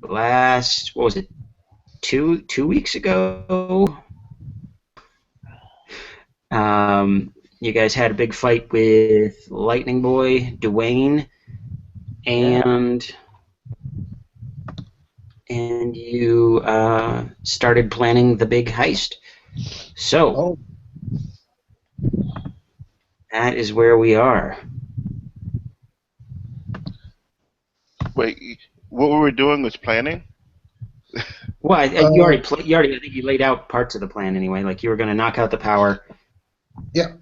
what was it, two weeks ago? You guys had a big fight with Lightning Boy, Dwayne, Yeah. and you started planning the big heist. So Oh, that is where we are. Wait, what we were doing was planning? Well, you uh, already you already. I think you laid out parts of the plan anyway. Like you were going to knock out the power, yeah.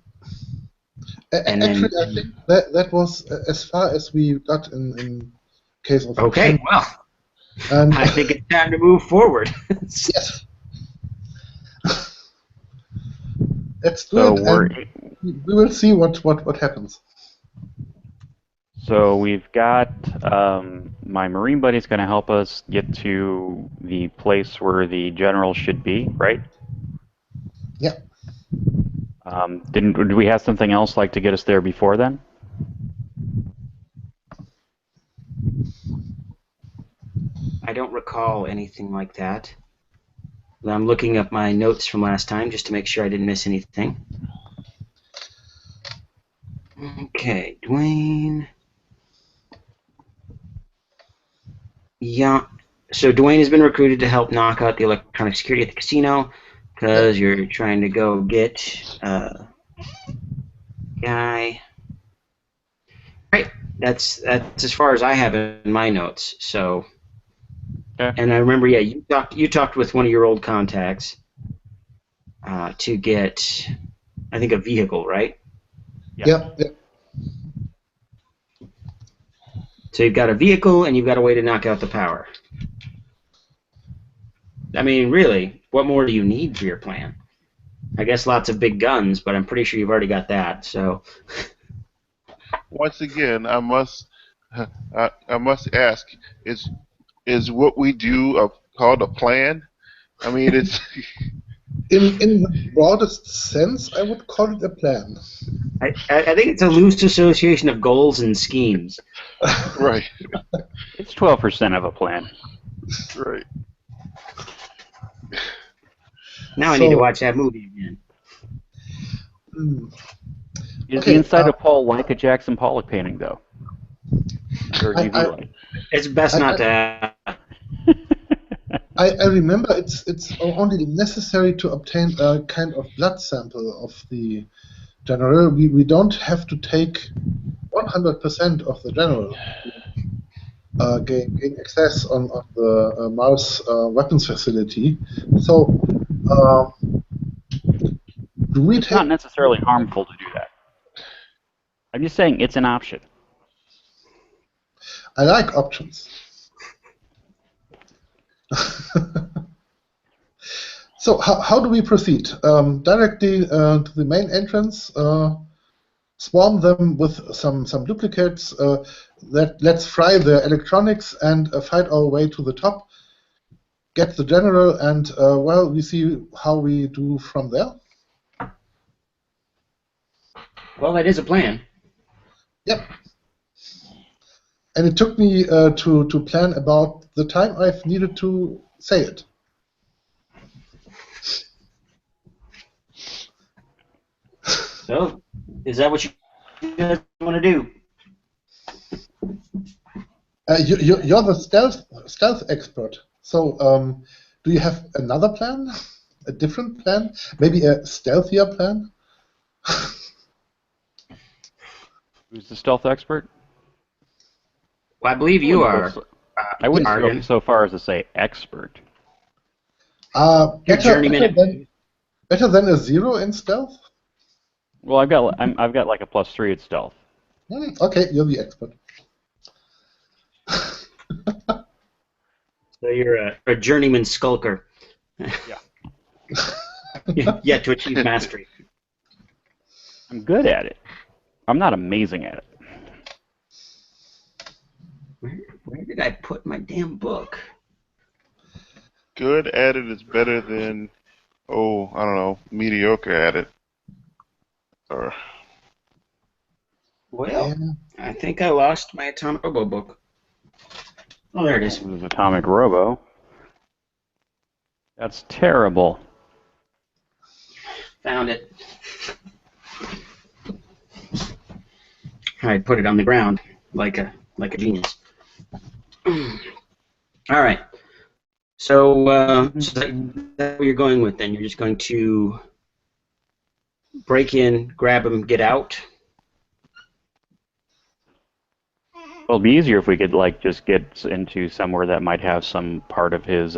and Actually, then I think that was as far as we got in case of okay. plan. Well, And I think it's time to move forward. yes, let's do So it, we're and we will see what happens. so we've got my Marine buddy's going to help us get to the place where the general should be, right? Yeah. Did we have something else like to get us there before then? I don't recall anything like that. I'm looking up my notes from last time just to make sure I didn't miss anything. Okay, Dwayne. Yeah. So Dwayne has been recruited to help knock out the electronic security at the casino Yep. because you're trying to go get guy. Right. That's as far as I have in my notes. So, Okay. and I remember, yeah, you talked with one of your old contacts to get, I think, a vehicle, right? Yes. Yep. Yep. So you've got a vehicle and you've got a way to knock out the power. I mean, really, what more do you need for your plan? I guess lots of big guns, but I'm pretty sure you've already got that. So, Once again, I must ask: is what we do called a plan? I mean, it's In the broadest sense, I would call it a plan. I think it's a loose association of goals and schemes. right, It's 12% of a plan. right. Now I need to So, watch that movie again. mm, Is the okay. inside of Paul like a Jackson Pollock painting, though? Or I, UV I, light? It's best I, not to. I remember it's only necessary to obtain a kind of blood sample of the general. We don't have to take 100% of the general gain access on the Mars weapons facility. So, uh, do we It's not take? necessarily harmful to do that. I'm just saying it's an option. I like options. So how do we proceed? Directly to the main entrance, swarm them with some duplicates. Let's fry the electronics and fight our way to the top. Get the general, and well, we see how we do from there. Well, that is a plan. Yep. And it took me to plan about the time I've needed to say it. So, is that what you guys want to do? You're the stealth expert. So, do you have another plan? A different plan? Maybe a stealthier plan? Who's the stealth expert? Well, I believe I you wouldn't go are, so, I wouldn't go Argon. so far as to say expert. You're Better journeyman. better than a 0 in stealth? Well, I've got like a +3 at stealth. Okay, you're the expert. So you're a journeyman skulker. Yeah. Yet to achieve mastery. I'm good at it. I'm not amazing at it. Where did I put my damn book? Good at it is better than, I don't know, mediocre at it. Or Well, Yeah. I think I lost my Atomic Robo book. Oh, there it is. This is Atomic Robo. That's terrible. Found it. I put it on the ground like a genius. All right. So, that's what you're going with then. You're just going to break in, grab him, get out. Well, it'd be easier if we could like just get into somewhere that might have some part of his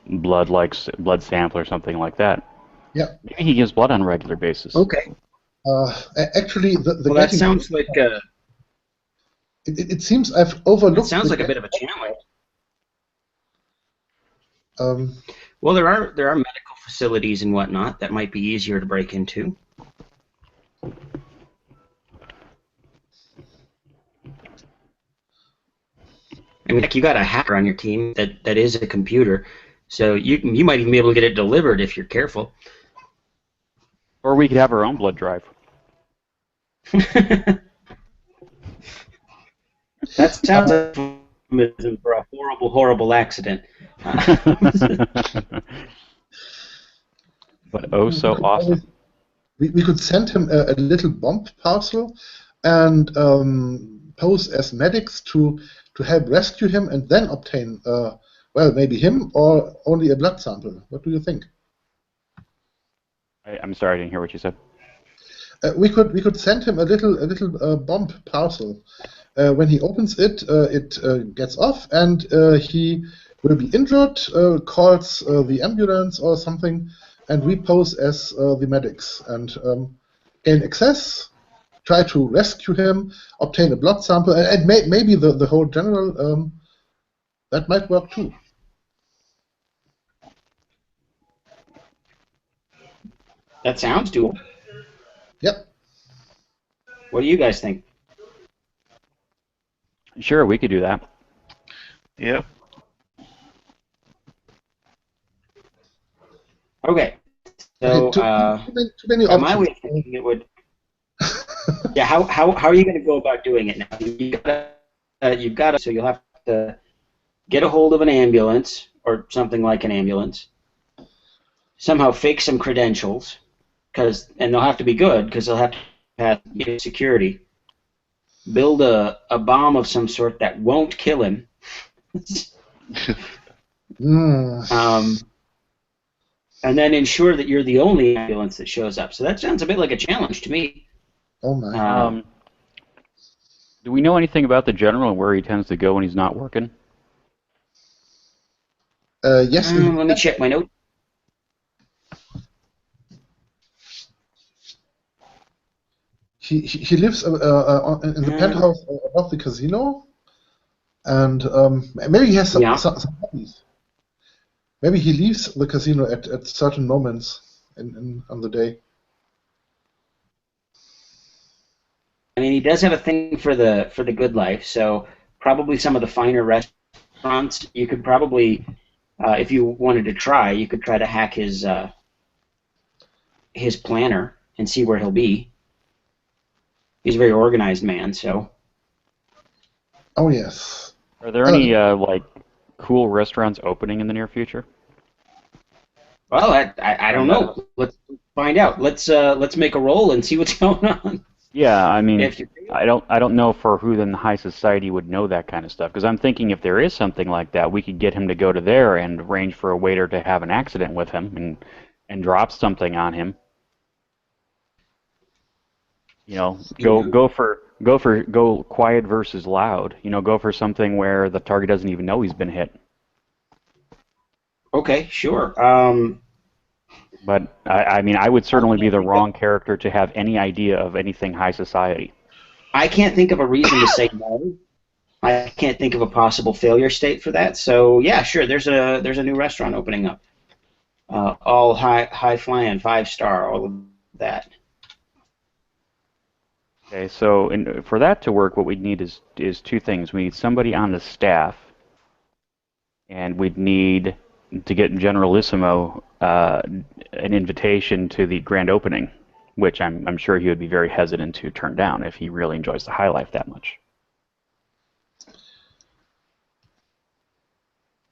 blood, like blood sample or something like that. Yeah. Maybe he gives blood on a regular basis. Okay. Actually, the Well, that getting sounds like it seems I've overlooked. that sounds like a bit of a challenge. Um, Well, there are medical facilities and whatnot that might be easier to break into. I mean, heck, you got a hacker on your team that is a computer, so you might even be able to get it delivered if you're careful. Or we could have our own blood drive. That sounds like a euphemism for a horrible, horrible accident. But oh so awesome. we could send him a little bomb parcel and pose as medics to help rescue him and then obtain, well, maybe him or only a blood sample. What do you think? I'm sorry, I didn't hear what you said. We could send him a little bomb parcel. When he opens it, it gets off, and he will be injured. Calls the ambulance or something, and we pose as the medics and gain access. Try to rescue him, obtain a blood sample, and maybe the whole general. That might work too. That sounds doable. Yep. What do you guys think? Sure, we could do that. Yep. Okay. So, Too many my way of options. thinking, it would. Yeah. How are you going to go about doing it now? You've got to. So you'll have to get a hold of an ambulance or something like an ambulance. Somehow fake some credentials, and they'll have to be good because they'll have to pass security. Build a bomb of some sort that won't kill him. And then ensure that you're the only ambulance that shows up. So that sounds a bit like a challenge to me. Oh my. Do we know anything about the general and where he tends to go when he's not working? Yes. Let me check my notes. He lives in the penthouse above the casino, and maybe he has some hobbies. Maybe he leaves the casino at certain moments on the day. I mean, he does have a thing for the good life, so probably some of the finer restaurants. You could probably, if you wanted to try, you could try to hack his planner and see where he'll be. He's a very organized man, so. Oh yes. Are there any like cool restaurants opening in the near future? Well, I don't know. Let's find out. Let's make a roll and see what's going on. Yeah, I mean, I don't know for who in the high society would know that kind of stuff, because I'm thinking if there is something like that, we could get him to go to there and arrange for a waiter to have an accident with him and drop something on him. You know, go quiet versus loud. You know, go for something where the target doesn't even know he's been hit. Okay, sure. But I mean, I would certainly be the wrong character to have any idea of anything high society. I can't think of a reason to say no. I can't think of a possible failure state for that. So yeah, sure. There's a new restaurant opening up. All high flying, 5-star, all of that. Okay, so for that to work, what we need is two things. We need somebody on the staff, and we'd need to get Generalissimo an invitation to the grand opening, which I'm sure he would be very hesitant to turn down if he really enjoys the high life that much.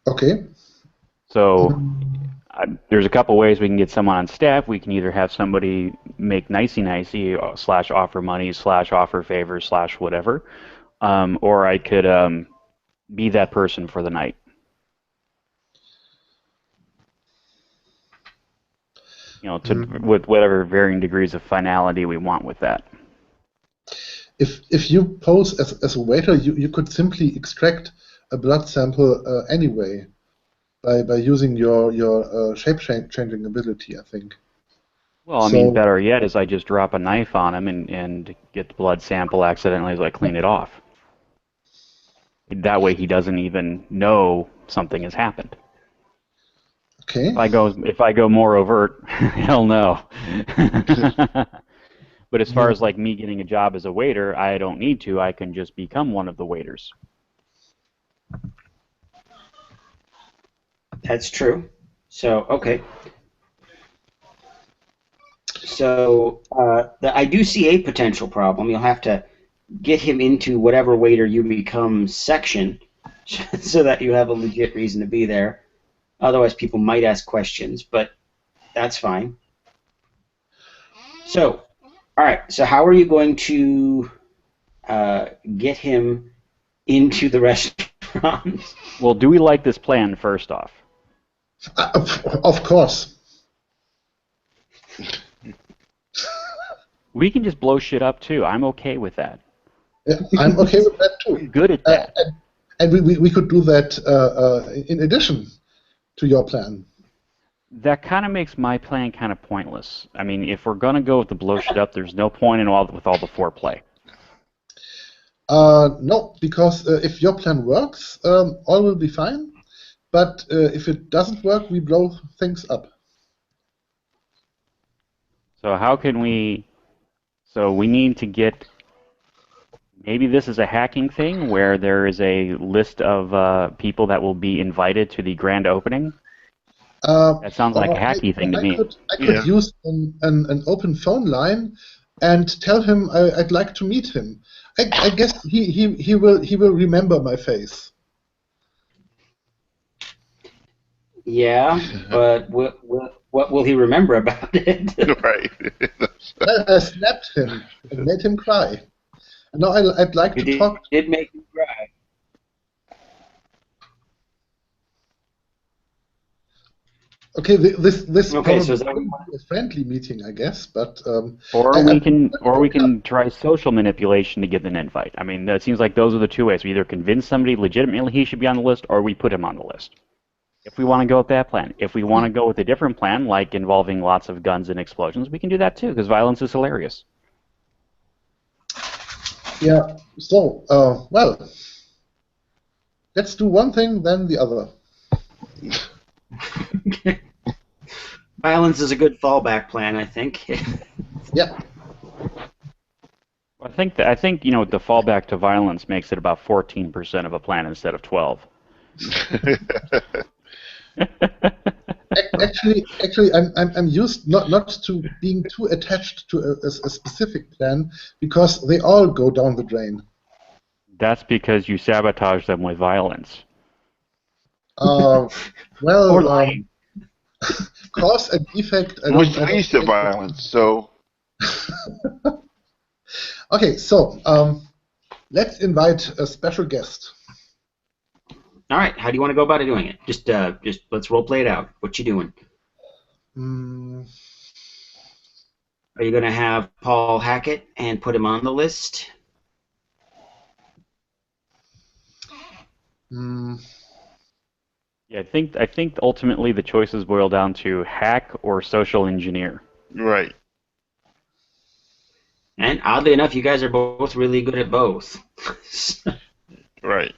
Okay. So there's a couple ways we can get someone on staff. We can either have somebody make nicey / offer money / offer favors / whatever, or I could be that person for the night. You know, with whatever varying degrees of finality we want with that. If you pose as a waiter, you could simply extract a blood sample anyway by using your shape changing ability, I think. Well, I mean, better yet is I just drop a knife on him and get the blood sample accidentally as I clean it off. That way he doesn't even know something has happened. Okay. If I go more overt, he'll know. But as far as like me getting a job as a waiter, I don't need to. I can just become one of the waiters. That's true. So, okay. So I do see a potential problem. You'll have to get him into whatever waiter you become section so that you have a legit reason to be there. Otherwise, people might ask questions, but that's fine. So, all right. So how are you going to get him into the restaurant? Well, do we like this plan first off? Of course. We can just blow shit up too. I'm okay with that. Yeah, I'm okay with that too. I'm good at that. And we could do that in addition to your plan. That kind of makes my plan kind of pointless. I mean, if we're going to go with the blow shit up, there's no point in with all the foreplay. No, because if your plan works, all will be fine. But if it doesn't work, we blow things up. So how can we... So we need to get... Maybe this is a hacking thing where there is a list of people that will be invited to the grand opening. That sounds like a hacky thing to me. I could use an open phone line and tell him I'd like to meet him. I guess he will remember my face. Yeah, but what will he remember about it? Right. I snapped him and made him cry. No, I'd like to talk. It make him cry. Okay, this okay, so is a friendly meeting, I guess, but or we can try social manipulation to get an invite. I mean, it seems like those are the two ways. We either convince somebody legitimately he should be on the list, or we put him on the list. If we want to go with that plan. If we want to go with a different plan, like involving lots of guns and explosions, we can do that too, because violence is hilarious. Yeah. So, well, let's do one thing, then the other. Violence is a good fallback plan, I think. Yeah. I think the fallback to violence makes it about 14% of a plan instead of 12. Actually, I'm used not to being too attached to a specific plan because they all go down the drain. That's because you sabotage them with violence. Well, or lying. Cause and effect. Which leads to violence. So. Okay, so let's invite a special guest. All right, how do you want to go about doing it? Just let's role play it out. What you doing? Are you going to have Paul Hackett and put him on the list? Yeah, I think ultimately the choices boil down to hack or social engineer. Right. And oddly enough, you guys are both really good at both. Right.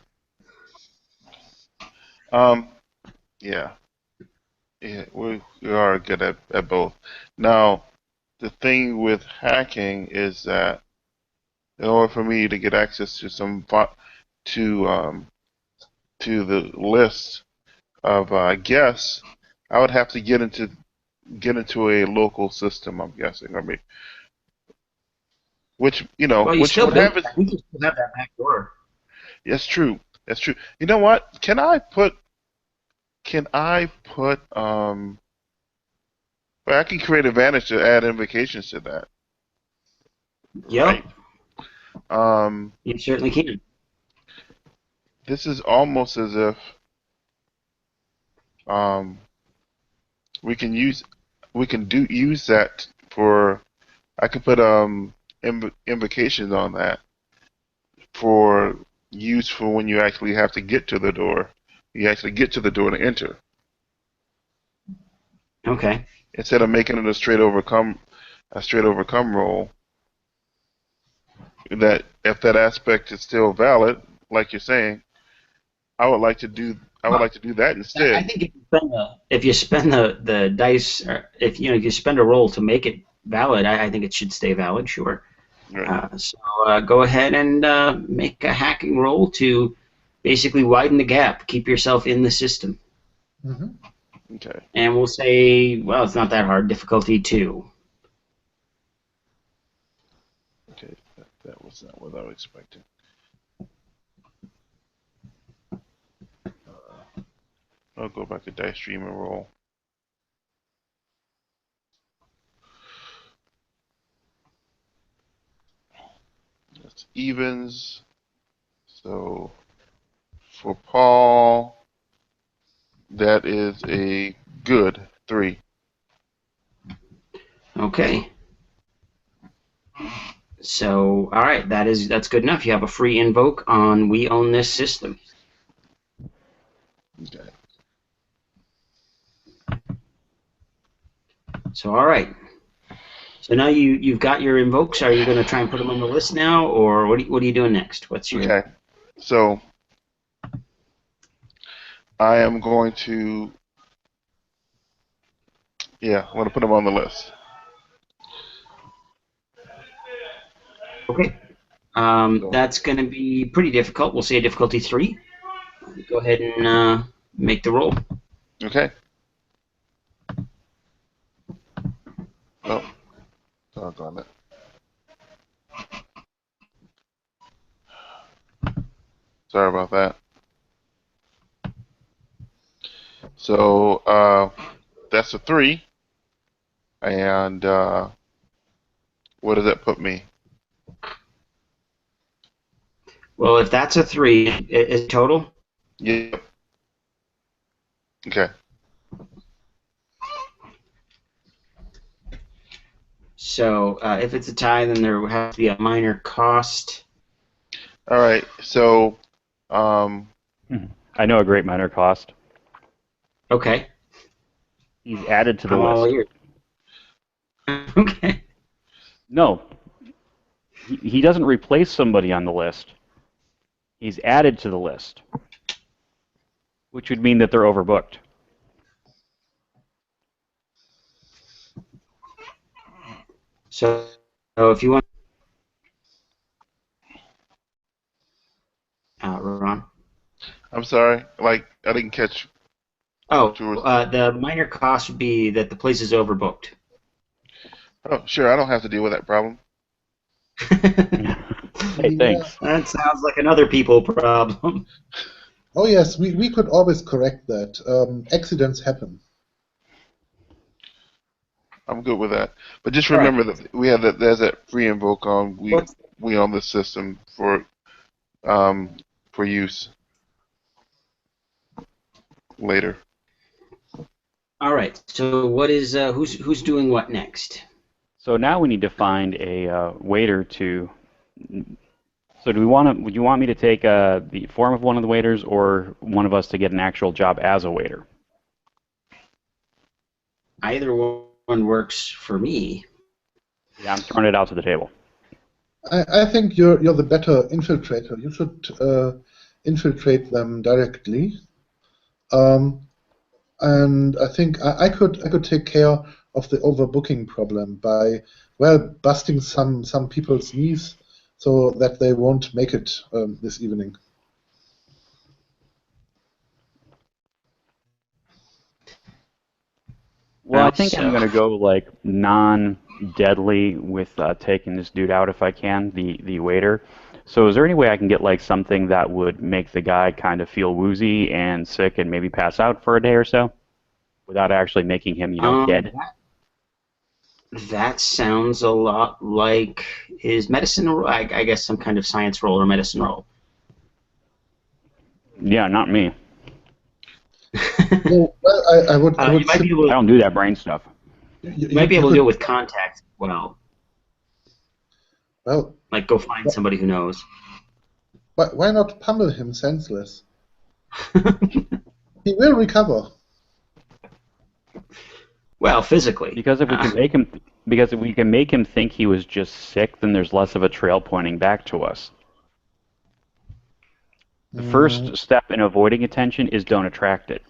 Yeah. Yeah, we are good at both. Now, the thing with hacking is that in order for me to get access to to the list of guests, I would have to get into a local system. I'm guessing. I mean, which well, which would have it. I think you still have that back door. That's true. That's true. You know what? Can I put can I put well, I can create advantage to add invocations to that, Yep, right? Um, you certainly can. this is almost as if um, we can use that for. I could put invocations on that for use for when you actually have to get to the door. You actually get to the door to enter Okay. instead of making it a straight overcome roll. That if that aspect is still valid, like you're saying, I would Well, like to do that I instead. think if you spend the dice, or if you spend a roll to make it valid, I think it should stay valid. Sure. Right. So go ahead and make a hacking roll to basically widen the gap, keep yourself in the system. Hmm. Okay. And we'll say, well, it's not that hard. Difficulty 2. Okay. That was not what I was expecting. I'll go back to Dice Stream and roll. That's evens. So for Paul, that is a good 3. Okay. So, all right, that's good enough. You have a free invoke on We Own This System. Okay. So, all right. So now you've got your invokes. Are you going to try and put them on the list now, or what are you doing next? What's your Okay. So I am going to, yeah, I'm going to put them on the list. Okay. That's going to be pretty difficult. We'll say difficulty 3. Go ahead and make the roll. Okay. Oh, doggone it. Sorry about that. So that's a 3. And what does that put me? Well, if that's a 3, is total? Yep. Okay. So if it's a tie, then there has to be a minor cost. All right. So I know a great minor cost. Okay. He's added to the I'm all list. ears. Okay. No, he doesn't replace somebody on the list. He's added to the list, which would mean that they're overbooked. So if you want, Ron. I'm sorry. Like I didn't catch. Oh, What you were- the minor cost would be that the place is overbooked. Oh, sure. I don't have to deal with that problem. Hey, thanks. That sounds like an other people problem. Oh yes, we could always correct that. Accidents happen. I'm good with that. But just All right. remember that we have that. There's that free invoke on What's- we on the system for use later. All right. So what is who's doing what next? So now we need to find a waiter to. So do we want to? Would you want me to take the form of one of the waiters, or one of us to get an actual job as a waiter? Either one works for me. Yeah, I'm throwing it out to the table. I think you're the better infiltrator. You should infiltrate them directly. And I think I could take care of the overbooking problem by busting some people's knees so that they won't make it this evening. Well, I think I'm going to go like non-deadly with taking this dude out if I can, the waiter. So is there any way I can get like something that would make the guy kind of feel woozy and sick and maybe pass out for a day or so without actually making him, dead? That sounds a lot like his medicine, I guess some kind of science roll or medicine roll. Yeah, not me. Well, I would. You might be able I to, don't do that brain stuff. you might be able to do it with contacts. Well, like go find somebody who knows. But why not pummel him senseless? He will recover. Well, physically. Because if we can make him think he was just sick, then there's less of a trail pointing back to us. The first step in avoiding attention is don't attract it.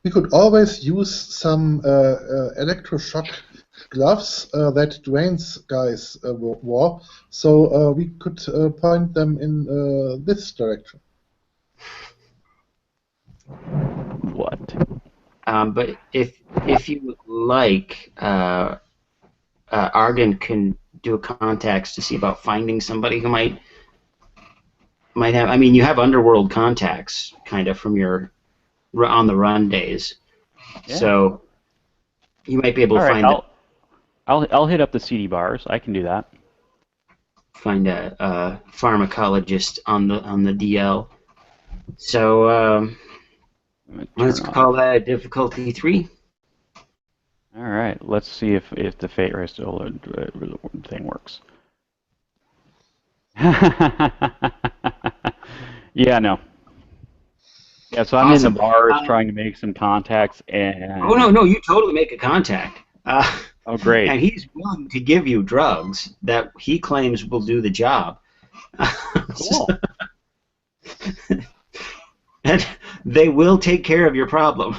We could always use some electroshock gloves that Dwayne's guys wore, so we could point them in this direction. What? But if you would like, Argon can do a contacts to see about finding somebody who might have. I mean, you have underworld contacts, kind of from your on the run days, so you might be able to find. I'll hit up the CD bars. I can do that. Find a pharmacologist on the DL. So let's call that difficulty 3. All right. Let's see if the fate rest thing works. Yeah, no. Yeah, so I'm Awesome. in the bars trying to make some contacts, and Oh no, you totally make a contact. oh great. And he's willing to give you drugs that he claims will do the job. Cool. And they will take care of your problem.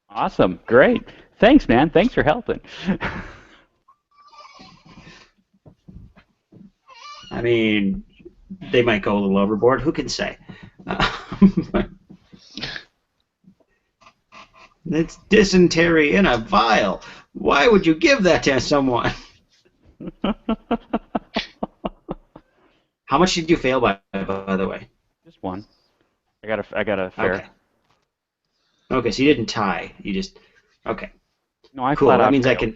Awesome. Great. Thanks, man. Thanks for helping. I mean, they might go a little overboard. Who can say? It's dysentery in a vial. Why would you give that to someone? How much did you fail by the way? Just one. I got a fair. Okay, so you didn't tie. You just okay. No, I Cool. flat That out means failed.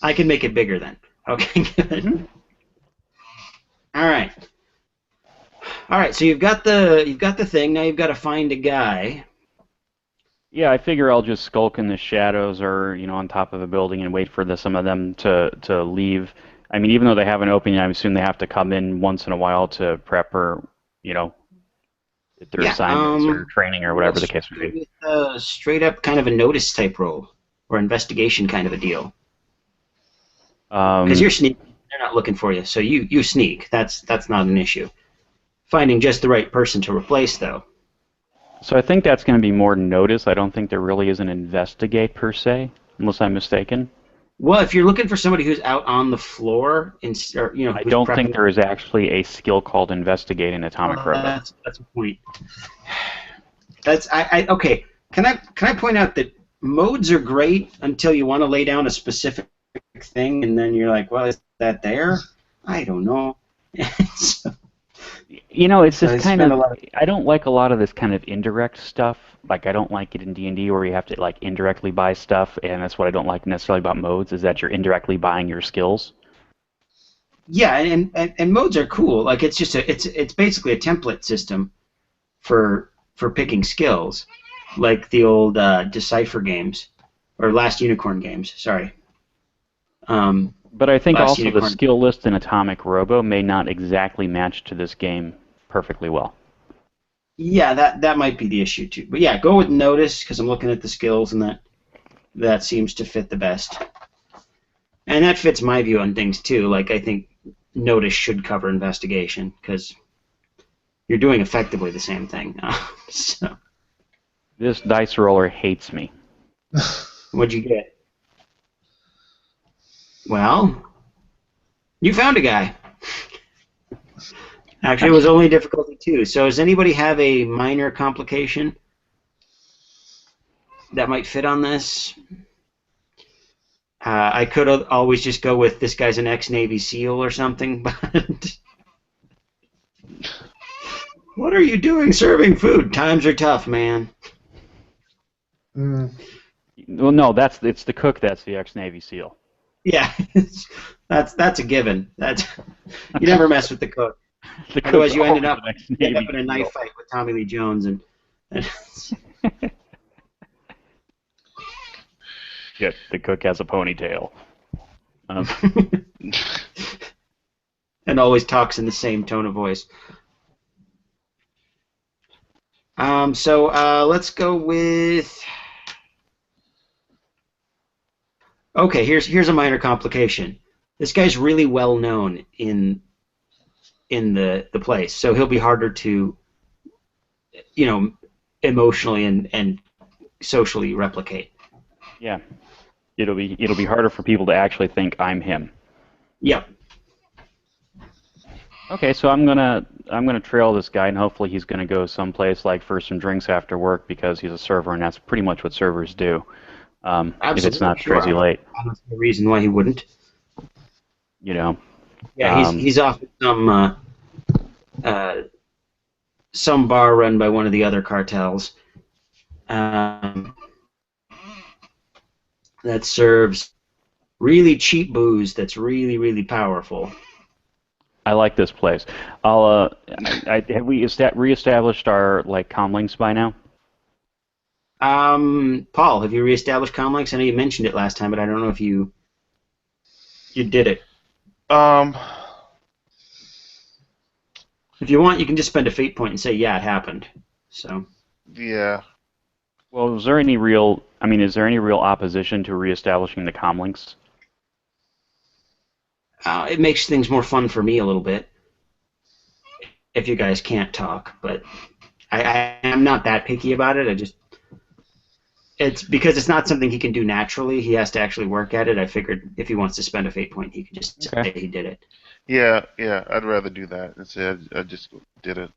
I can make it bigger then. Okay, good. Mhm. All right. All right. So you've got the thing. Now you've got to find a guy. Yeah, I figure I'll just skulk in the shadows or, on top of a building and wait for some of them to leave. I mean, even though they have an opening, I assume they have to come in once in a while to prep or, if their assignments or training or whatever the case may be. Straight up kind of a notice type role or investigation kind of a deal. Because you're sneaking. They're not looking for you, so you sneak. That's not an issue. Finding just the right person to replace, though. So I think that's going to be more notice. I don't think there really is an investigate per se, unless I'm mistaken. Well, if you're looking for somebody who's out on the floor, I don't think there is actually a skill called investigate in Atomic Robo. That's a point. Okay. Can I point out that modes are great until you want to lay down a specific thing, and then you're like, well, is that there? I don't know. It's just kind of. I don't like a lot of this kind of indirect stuff. Like I don't like it in D&D where you have to like indirectly buy stuff, and that's what I don't like necessarily about modes is that you're indirectly buying your skills. Yeah, and modes are cool. Like it's just it's basically a template system for picking skills, like the old Decipher games or Last Unicorn games. Sorry. But I think Last also Unicorn. the skill list in Atomic Robo may not exactly match to this game perfectly well. Yeah, that might be the issue too. But yeah, go with notice because I'm looking at the skills and that seems to fit the best. And that fits my view on things too. Like I think notice should cover investigation because you're doing effectively the same thing. So. This dice roller hates me. What'd you get? Well, you found a guy. Actually, it was only difficulty 2. So does anybody have a minor complication that might fit on this? I could always just go with this guy's an ex-Navy SEAL or something, but what are you doing serving food? Times are tough, man. Mm, Well, no, it's the cook that's the ex-Navy SEAL. Yeah, that's a given. That's you never mess with the cook. The Otherwise, cook's you ended always up an ex-Navy in a SEAL. knife fight with Tommy Lee Jones, and Shit, the cook has a ponytail. and always talks in the same tone of voice. So let's go with. Okay, here's a minor complication. This guy's really well known in the place, so he'll be harder to, emotionally and socially replicate. Yeah, it'll be harder for people to actually think I'm him. Yep. Okay, so I'm gonna trail this guy, and hopefully he's gonna go someplace like for some drinks after work because he's a server, and that's pretty much what servers do. If it's not Sure. crazy late, I don't see a reason why he wouldn't. you know. Yeah, he's off at some bar run by one of the other cartels that serves really cheap booze that's really, really powerful. I like this place. Have we reestablished our comm links by now? Paul, have you reestablished Comlinks? I know you mentioned it last time, but I don't know if you did it. If you want, you can just spend a fate point and say, yeah, it happened. So. Yeah. Well, is there any real opposition to reestablishing the comm links? It makes things more fun for me a little bit. If you guys can't talk, but I'm not that picky about it. It's because it's not something he can do naturally. He has to actually work at it. I figured if he wants to spend a fate point, he could just say he did it. Yeah, I'd rather do that instead. I just did it.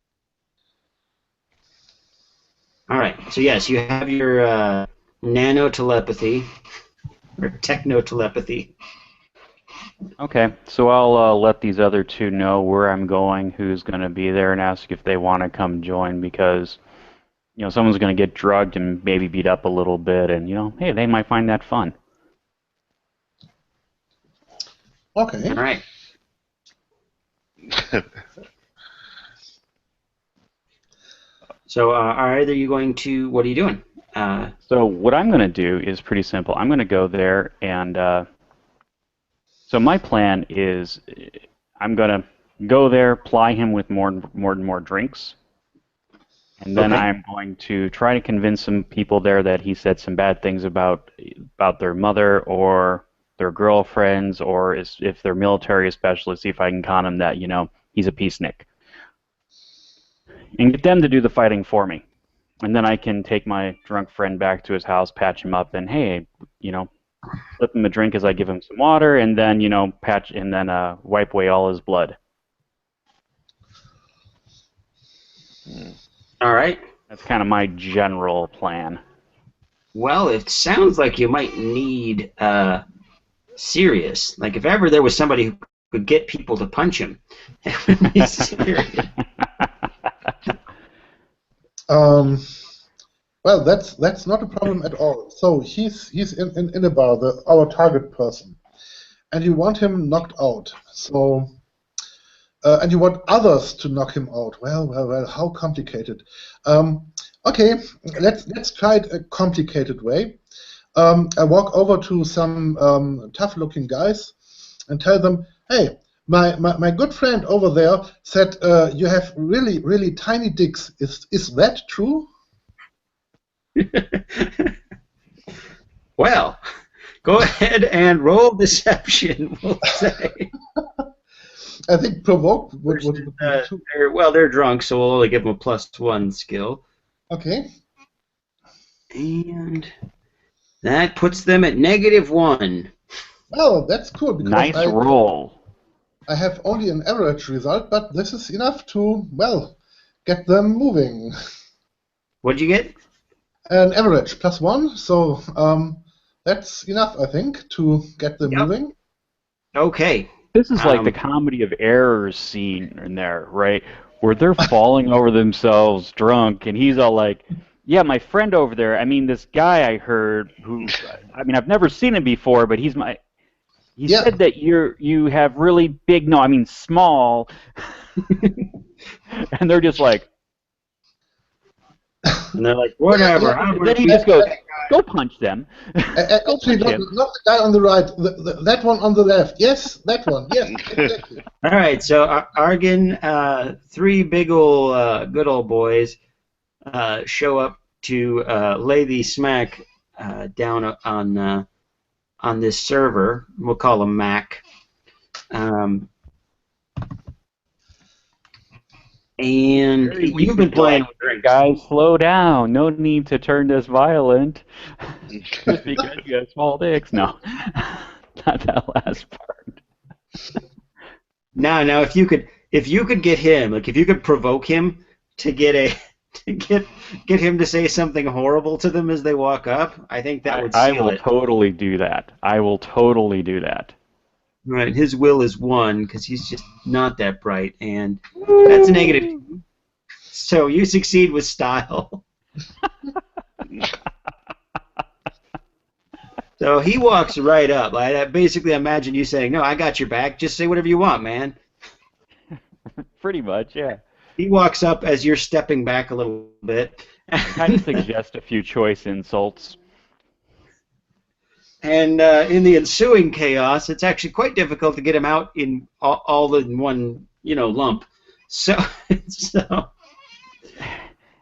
All right. So yes, you have your nano telepathy or techno telepathy. Okay, so I'll let these other two know where I'm going, who's going to be there, and ask if they want to come join because, someone's going to get drugged and maybe beat up a little bit, and, hey, they might find that fun. okay. All right. So are either you going to? What are you doing? So what I'm going to do is pretty simple. I'm going to go there and. So my plan is I'm going to go there, ply him with more and more drinks, and then I'm going to try to convince some people there that he said some bad things about their mother or their girlfriends, or if they're military especially, see if I can con him that, he's a peacenik. And get them to do the fighting for me. And then I can take my drunk friend back to his house, patch him up, and hey, flip him a drink as I give him some water, and then wipe away all his blood. All right. That's kind of my general plan. Well, it sounds like you might need Sirius. Like if ever there was somebody who could get people to punch him, it would be Sirius. Well, that's not a problem at all. So he's in a bar, our target person, and you want him knocked out. So, and you want others to knock him out. Well, how complicated? Okay, let's try it a complicated way. I walk over to some tough-looking guys and tell them, hey, my good friend over there said you have really, really tiny dicks. Is that true? Well, go ahead and roll deception, we'll say. I think provoke would be too. They're drunk, so we'll only give them a +1 skill. Okay. And that puts them at -1. Well, that's cool because nice roll. I have only an average result, but this is enough to, get them moving. What'd you get? An average +1, so That's enough, I think, to get them Yep. moving. Okay. This is like the Um, comedy of errors scene in there, right? Where they're falling over themselves drunk, and he's all like, yeah, my friend over there, I mean, this guy I heard who, I mean, I've never seen him before, but he Yeah. said that you have really big, no, I mean small, and they're just like, and they're like, whatever. Yeah, how then about he we- just goes, go punch them. Actually, not the guy on the right, that one on the left. Yes, that one. Yes, exactly. All right, so Argon, three big ol' good old boys show up to lay the smack down on this server. We'll call him Mac. And you've been playing with drinks. Guys, slow down. No need to turn this violent. Just because you have small dicks. No, not that last part. Now, if you could get him, like if you could provoke him to get him to say something horrible to them as they walk up, I think that would seal I will it. totally do that. I will totally do that. Right, his will is 1 because he's just not that bright, and that's a negative. So you succeed with style. So he walks right up. I basically imagine you saying, "No, I got your back. Just say whatever you want, man." Pretty much, yeah. He walks up as you're stepping back a little bit. Kind of suggest a few choice insults. And in the ensuing chaos, it's actually quite difficult to get him out in all in one, lump. So,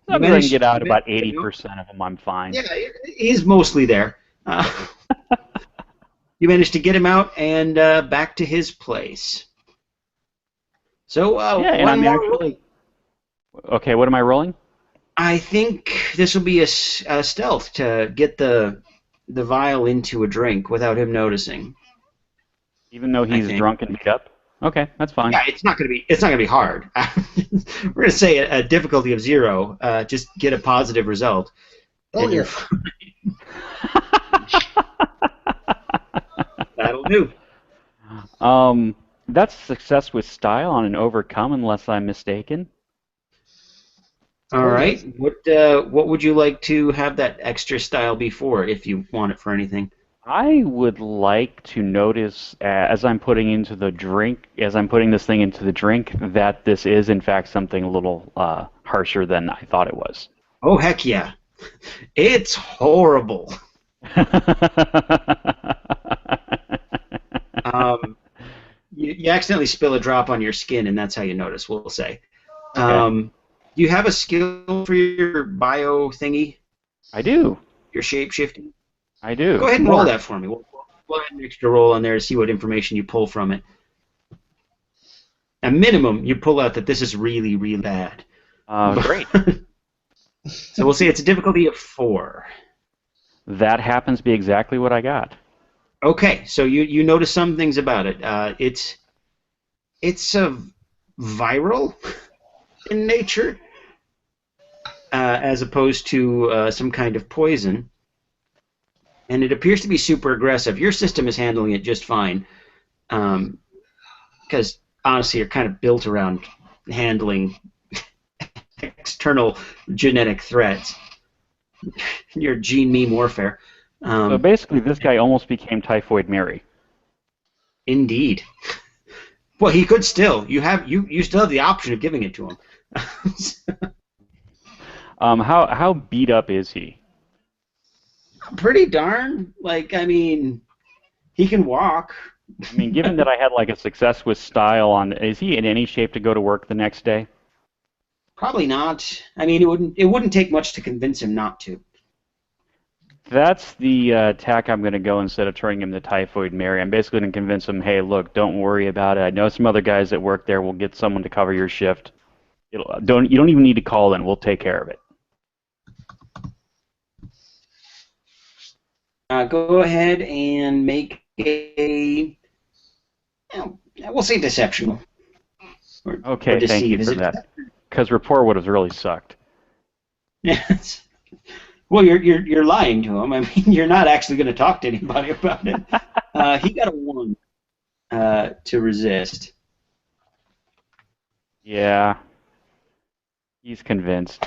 I'm going to get out about 80% of them. I'm fine. Yeah, he's mostly there. You managed to get him out and back to his place. So, yeah, and one I'm more actually. Okay, what am I rolling? I think this will be a stealth to get the vial into a drink without him noticing. Even though he's drunk and beat up? Okay, that's fine. Yeah, it's not gonna be hard. We're gonna say a difficulty of 0. Just get a positive result. Oh, and you're yeah. That'll do. That's success with style on an overcome, unless I'm mistaken. All right. What would you like to have that extra style be for, if you want it for anything? I would like to notice as I'm putting this thing into the drink, that this is in fact something a little harsher than I thought it was. Oh heck yeah! It's horrible. You accidentally spill a drop on your skin, and that's how you notice. We'll say. Okay. Do you have a skill for your bio thingy? I do. Your shape shifting? I do. Go ahead and roll that for me. We'll add an extra roll on there to see what information you pull from it. At minimum, you pull out that this is really, really bad. Great. So we'll say it's a difficulty of 4. That happens to be exactly what I got. Okay, so you notice some things about it. It's a viral in nature, as opposed to some kind of poison. And it appears to be super aggressive. Your system is handling it just fine, because honestly, you're kind of built around handling external genetic threats. Your gene meme warfare. So basically, this guy almost became Typhoid Mary. Indeed. Well, he could still. You still have the option of giving it to him. How beat up is he? Pretty darn. He can walk. I mean, given that I had like a success with style is he in any shape to go to work the next day? Probably not. I mean, it wouldn't take much to convince him not to. That's the tack I'm going to go instead of turning him to Typhoid Mary. I'm basically going to convince him, hey, look, don't worry about it. I know some other guys that work there. We'll get someone to cover your shift. You don't even need to call in. We'll take care of it. Go ahead and make a. We'll say deception. Okay, thank you for that. Because rapport would have really sucked. Yes. Well, you're lying to him. I mean, you're not actually going to talk to anybody about it. He got a 1 to resist. Yeah. He's convinced.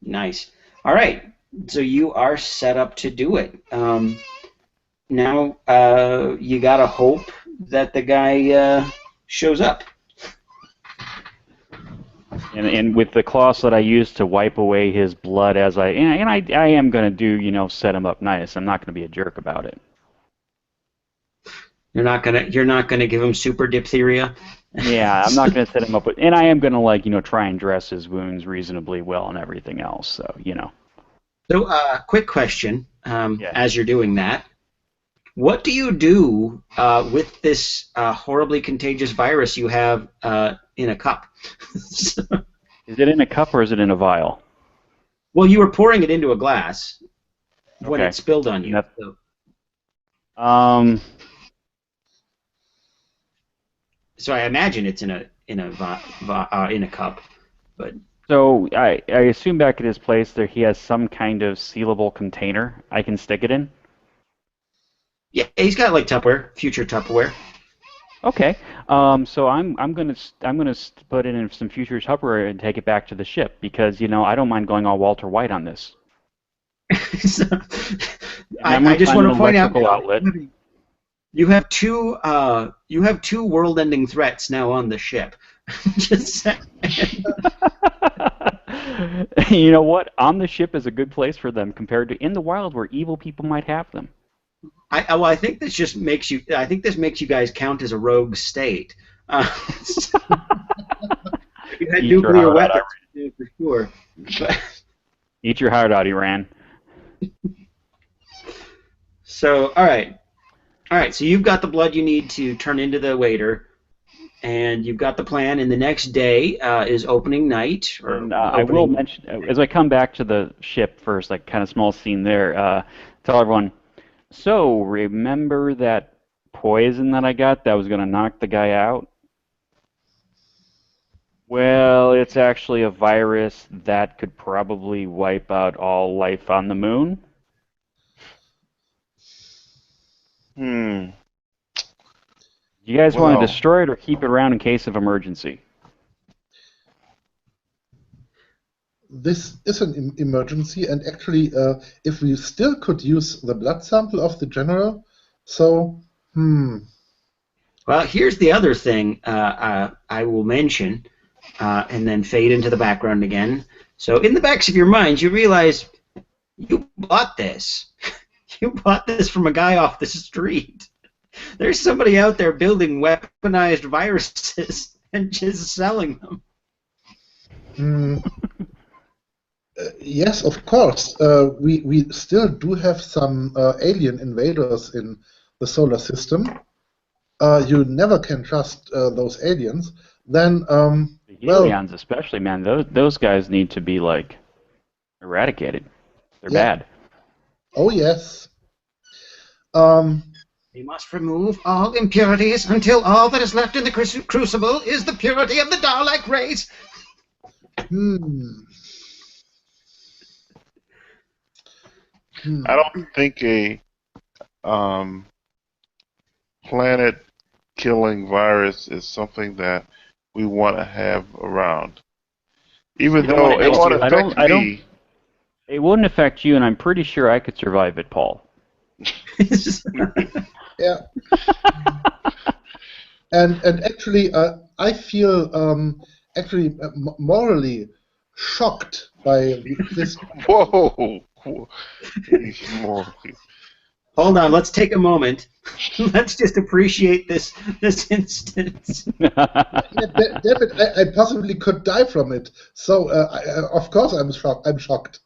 Nice. All right. So you are set up to do it. Now you gotta hope that the guy shows up. And with the cloths that I used to wipe away his blood as I am going to do, set him up nice. I'm not going to be a jerk about it. You're not gonna give him super diphtheria. Yeah, I'm not going to set him up with, and I am going to try and dress his wounds reasonably well and everything else. So So, quick question. Yeah. As you're doing that, what do you do with this horribly contagious virus you have in a cup? Is it in a cup or is it in a vial? Well, you were pouring it into a glass when Okay. it spilled on you. That's- So I imagine it's in a cup, but So I assume back at his place there he has some kind of sealable container I can stick it in. yeah, he's got like Tupperware, future Tupperware. Okay. So I'm gonna put it in some future Tupperware and take it back to the ship because I don't mind going all Walter White on this. So, I'm gonna I just find want an to point out electrical outlet. you have two world-ending threats now on the ship. Just saying. You know what? On the ship is a good place for them compared to in the wild where evil people might have them. I think this just makes you. I think this makes you guys count as a rogue state. You had Eat your nuclear heart out, weapons for sure. Eat your heart out, Iran. So, all right. So you've got the blood you need to turn into the waiter, and you've got the plan. And the next day is opening night. And I will mention, as I come back to the ship first, like kind of small scene there, tell everyone, so remember that poison that I got that was going to knock the guy out? Well, it's actually a virus that could probably wipe out all life on the moon. Hmm. You guys want Wow. to destroy it or keep it around in case of emergency? This is an emergency, and actually, if we still could use the blood sample of the general, so, Well, here's the other thing I will mention, and then fade into the background again. So in the backs of your minds, you realize you bought this. You bought this from a guy off the street. There's somebody out there building weaponized viruses and just selling them. Yes, of course. We still do have some alien invaders in the solar system. You never can trust those aliens. Then, The Helions especially, man, those guys need to be, like, eradicated. They're Yeah. bad. oh yes. We must remove all impurities until all that is left in the crucible is the purity of the Dalek race. I don't think a planet-killing virus is something that we want to have around. Even You don't though want it it next won't to you. affect I don't- me. It wouldn't affect you, and I'm pretty sure I could survive it, Paul. Yeah. And actually, I feel actually morally shocked by this. Whoa! More. Hold on, let's take a moment. Let's just appreciate this instance. Damn it, I possibly could die from it. So, of course, I'm shocked.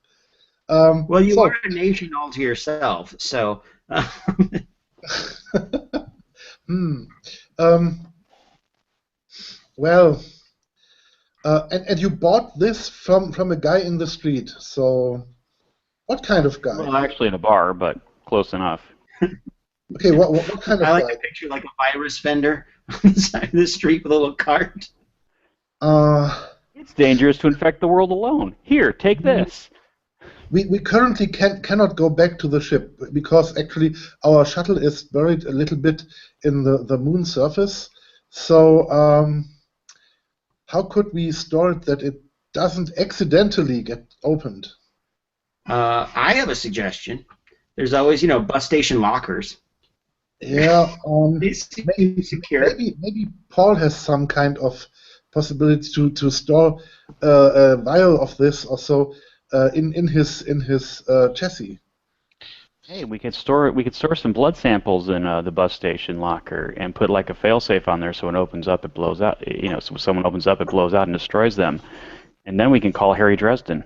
Well, you so, are a nation all to yourself, so. Well, and you bought this from a guy in the street. So, what kind of guy? Well, actually in a bar, but close enough. Okay, what kind of I like guy? to picture like a virus vendor on the side of the street with a little cart. Uh, It's dangerous to infect the world alone. Here, take this. we currently cannot go back to the ship because actually our shuttle is buried a little bit in the moon surface. So how could we store it that it doesn't accidentally get opened? I have a suggestion. There's always, bus station lockers. Yeah, It's maybe, secure. maybe Paul has some kind of possibility to store a vial of this also in his chassis. Hey, we could store some blood samples in the bus station locker and put like a failsafe on there so when it opens up, it blows out. So when someone opens up, it blows out and destroys them, and then we can call Harry Dresden.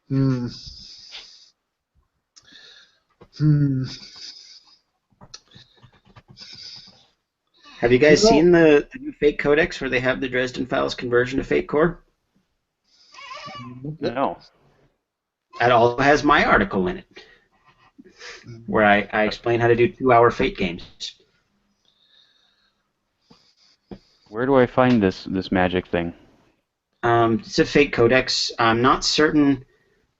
Hmm. Have you guys seen the new Fate Codex where they have the Dresden Files conversion to Fate Core? No. That also has my article in it, where I explain how to do 2-hour Fate games. Where do I find this magic thing? It's a Fate Codex. I'm not certain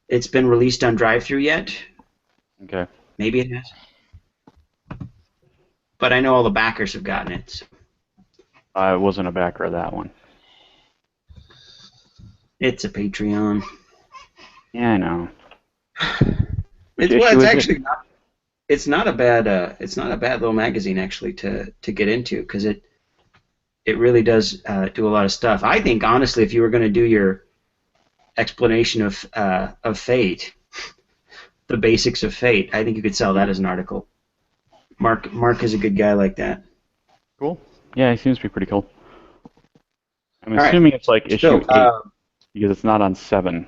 it's been released on drive-thru yet. Okay. Maybe it has. But I know all the backers have gotten it. So. I wasn't a backer of that one. It's a Patreon. Yeah, I know. It's actually not. It's not a bad. It's not a bad little magazine actually to get into because it really does do a lot of stuff. I think honestly, if you were going to do your explanation of Fate, the basics of Fate, I think you could sell that as an article. Mark is a good guy like that. Cool. Yeah, he seems to be pretty cool. I'm All assuming right. it's like issue 8 because it's not on 7.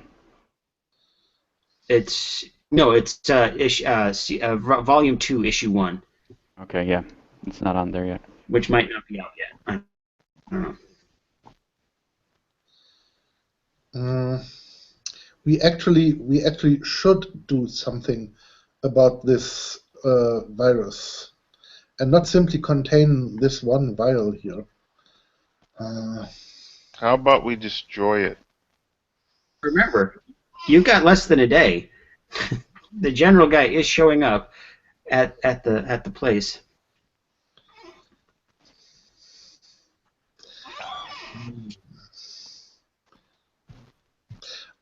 It's volume 2, issue 1. Okay, yeah, it's not on there yet. Which might not be out yet. I don't know. We actually should do something about this virus, and not simply contain this one vial here. How about we destroy it? Remember, you've got less than a day. The general guy is showing up at the place.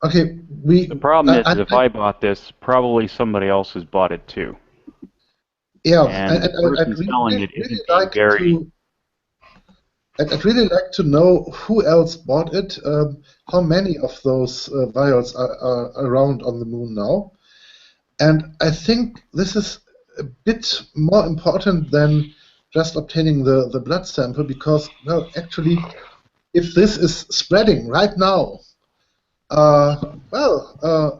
Okay, The problem is if I bought this, probably somebody else has bought it too. Yeah, and the person selling it isn't being very. I'd really like to know who else bought it. How many of those vials are around on the moon now? And I think this is a bit more important than just obtaining the blood sample because, well, actually, if this is spreading right now,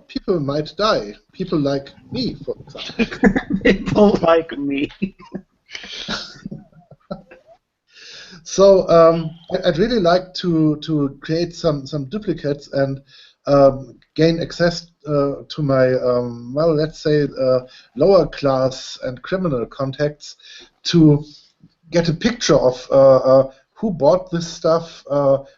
people might die. People like me, for example. People like me. So I'd really like to create some duplicates and gain access to my let's say lower class and criminal contacts to get a picture of who bought this stuff,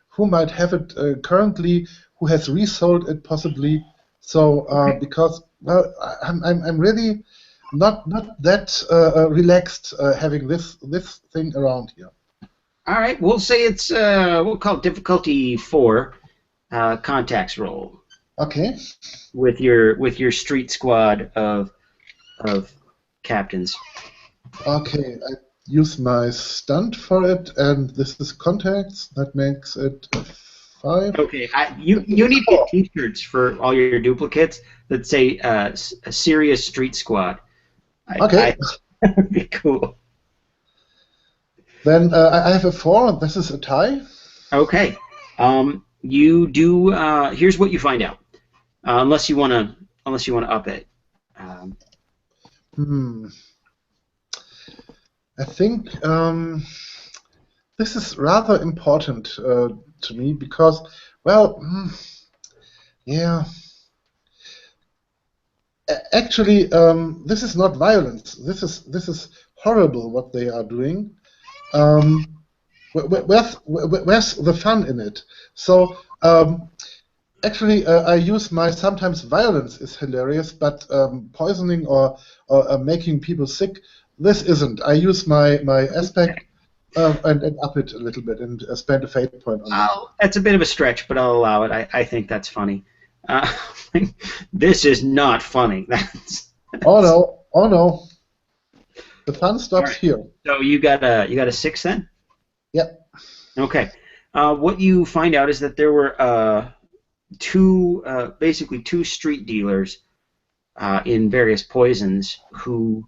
who might have it currently, who has resold it possibly. So because I'm really not that relaxed having this thing around here. All right, we'll say it's we'll call it difficulty 4, contacts roll. Okay. With your street squad of captains. Okay, I use my stunt for it, and this is contacts. That makes it 5. Okay, you need to get T-shirts for all your duplicates that say a serious street squad. Okay. That'd be cool. Then I have a 4. This is a tie. Okay. You do. Here's what you find out. Unless you wanna up it. I think this is rather important to me because, well, yeah. Actually, this is not violence. This is horrible what they are doing. Where's the fun in it? So Actually, I use my sometimes violence is hilarious, but poisoning or making people sick, this isn't. I use my aspect and up it a little bit and spend a fate point on that. That's a bit of a stretch, but I'll allow it. I think that's funny. Uh, this is not funny. Oh no! Oh no! The fun stops Alright. here. So you got a 6 then? Yep. Okay. What you find out is that there were basically two street dealers in various poisons who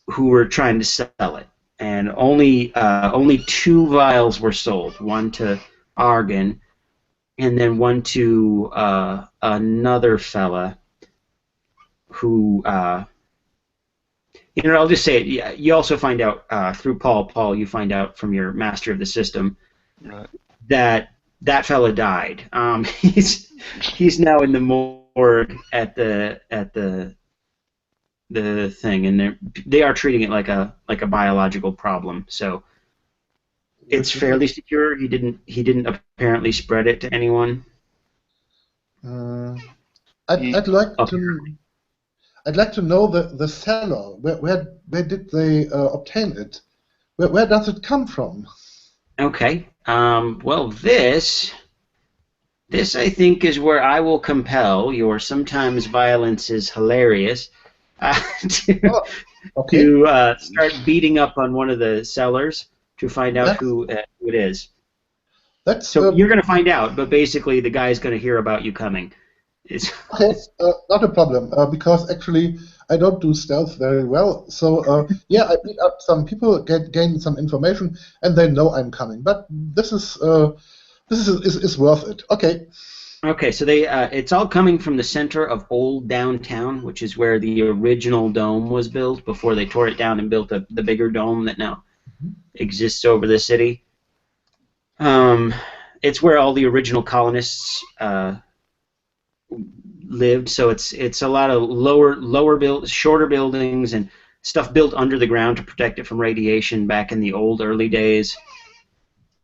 were trying to sell it, and only 2 vials were sold. One to Argon, and then one to another fella who. I'll just say it. You also find out through Paul. Paul, you find out from your master of the system Right. that fella died. He's now in the morgue at the thing, and they are treating it like a biological problem. So it's fairly secure. He didn't apparently spread it to anyone. I'd like to know the seller. Where did they obtain it? Where does it come from? Okay. Well, this I think is where I will compel your sometimes violence is hilarious to start beating up on one of the sellers to find out who it is. So you're going to find out, but basically the guy's going to hear about you coming. Okay, not a problem, because actually I don't do stealth very well. So yeah, I beat up some people, gain some information, and they know I'm coming. But this is worth it. Okay. Okay, so it's all coming from the center of old downtown, which is where the original dome was built before they tore it down and built the bigger dome that now exists over the city. It's where all the original colonists lived, so it's a lot of shorter buildings and stuff built under the ground to protect it from radiation back in the early days.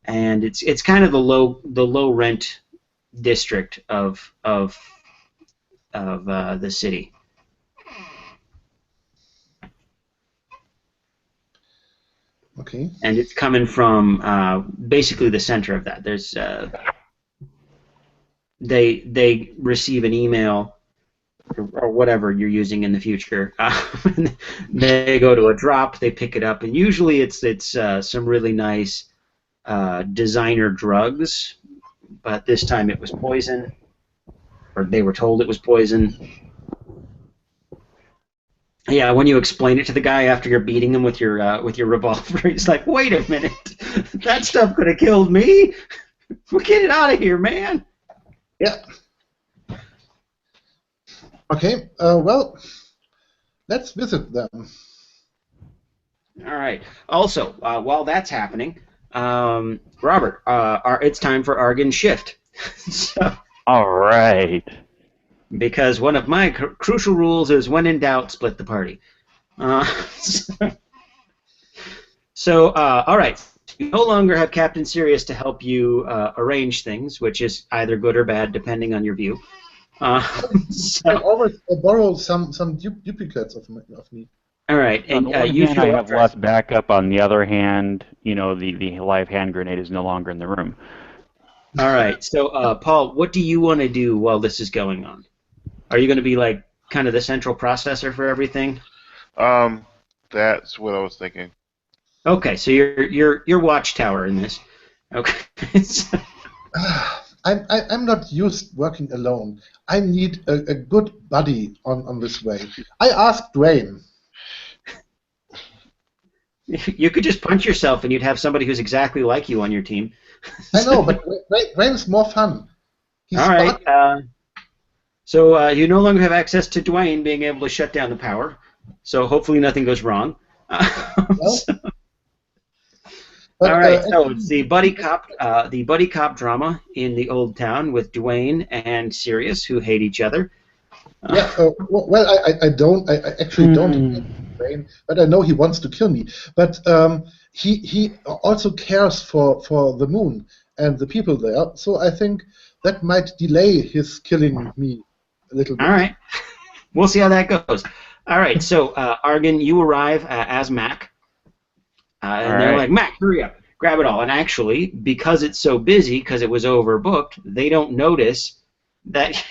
And it's kind of the low rent district of the city. Okay. And it's coming from basically the center of that. There's they receive an email or whatever you're using in the future. They go to a drop, they pick it up, and usually it's some really nice designer drugs. But this time it was poison, or they were told it was poison. Yeah, when you explain it to the guy after you're beating him with your revolver, he's like, "Wait a minute, that stuff could have killed me. We'll get it out of here, man." Yeah. Okay. Well, let's visit them. All right. Also, while that's happening, Robert, it's time for Argon's shift. So, all right. Because one of my crucial rules is, when in doubt, split the party. So, all right. You no longer have Captain Sirius to help you arrange things, which is either good or bad, depending on your view. So, I always borrow some duplicates of me. All right, and on the one hand, I have less backup. On the other hand, the live hand grenade is no longer in the room. All right, so Paul, what do you want to do while this is going on? Are you going to be like kind of the central processor for everything? That's what I was thinking. Okay, so you're watchtower in this. Okay. I'm not used working alone. I need a good buddy on this way. I asked Dwayne. You could just punch yourself and you'd have somebody who's exactly like you on your team. I know, but Dwayne's more fun. He's all right. So you no longer have access to Dwayne being able to shut down the power. So hopefully nothing goes wrong. But, all right. So it's the buddy cop drama in the old town with Dwayne and Sirius, who hate each other. Yeah. Well, I actually don't hate Dwayne, but I know he wants to kill me. But he also cares for the moon and the people there. So I think that might delay his killing me a little bit. All right. We'll see how that goes. All right, so Argon, you arrive as Mac, and they're like, Mac, hurry up, grab it all. And actually, because it's so busy, because it was overbooked, they don't notice that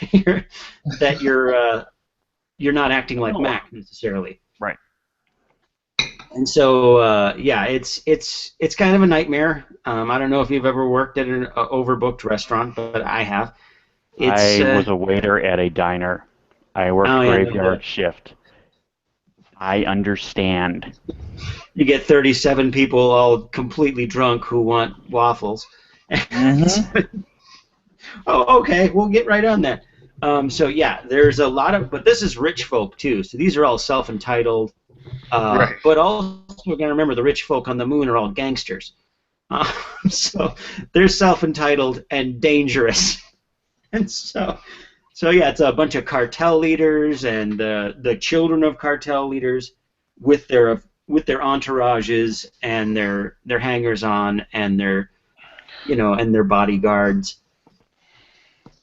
you're not acting like Mac necessarily. Right. And so yeah, it's kind of a nightmare. I don't know if you've ever worked at an overbooked restaurant, but I have. I was a waiter at a diner. I worked graveyard shift. I understand. You get 37 people all completely drunk who want waffles. Mm-hmm. Oh, okay, we'll get right on that. So yeah, there's a lot of, but this is rich folk too. So these are all self-entitled. Right. But also, we're gonna remember the rich folk on the moon are all gangsters. So they're self-entitled and dangerous. And so yeah, it's a bunch of cartel leaders and the children of cartel leaders with their entourages and their hangers-on and their bodyguards.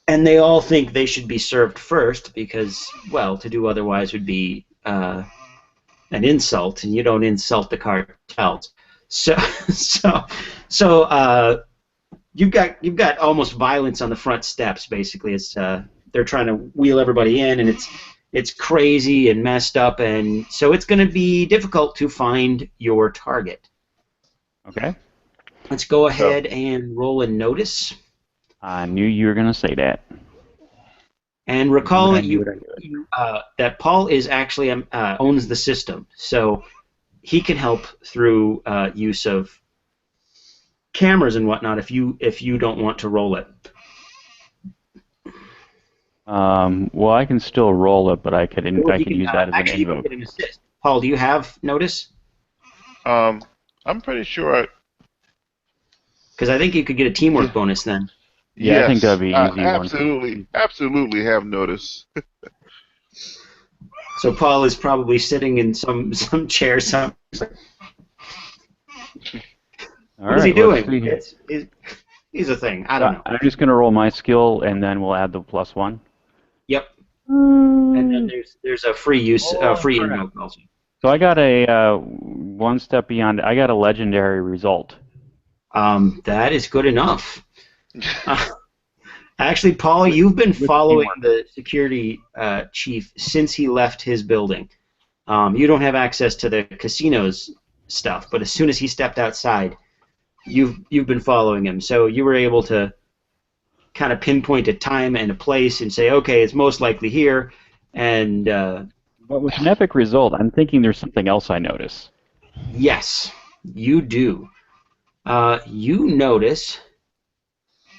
And they all think they should be served first because, well, to do otherwise would be an insult, and you don't insult the cartels. So you've got almost violence on the front steps. Basically, it's they're trying to wheel everybody in, and it's crazy and messed up, and so it's going to be difficult to find your target. Okay. Let's go ahead and roll a notice. I knew you were going to say that. And recall that that Paul is actually owns the system, so he can help through use of cameras and whatnot if you don't want to roll it. Well, I can still roll it, but I could use that as an invoke. Get an assist. Paul, do you have notice? I'm pretty sure. Because I think you could get a teamwork bonus then. Yeah, yes, I think that'd be easy. Absolutely have notice. So Paul is probably sitting in some chair. What is he doing? He's a thing. I don't know. I'm just going to roll my skill, and then we'll add the +1. Yep. And then there's a free invoke also. So I got a one step beyond. I got a legendary result. That is good enough. Actually, Paul, you've been following the security chief since he left his building. You don't have access to the casino's stuff, but as soon as he stepped outside, you've been following him. So you were able to kind of pinpoint a time and a place and say, okay, it's most likely here. And but with an epic result, I'm thinking there's something else I notice. Yes, you do. You notice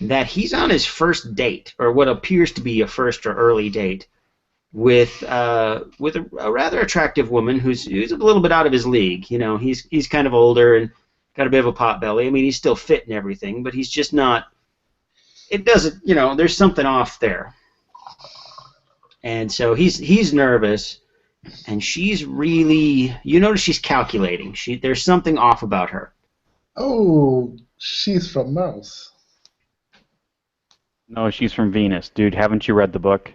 that he's on his first date, or what appears to be a first or early date, with a rather attractive woman who's a little bit out of his league. You know, he's kind of older and got a bit of a pot belly. I mean, he's still fit and everything, but he's just not. It doesn't, there's something off there. And so he's nervous, and she's really. You notice she's calculating. There's something off about her. Oh, she's from Mars. No, she's from Venus. Dude, haven't you read the book?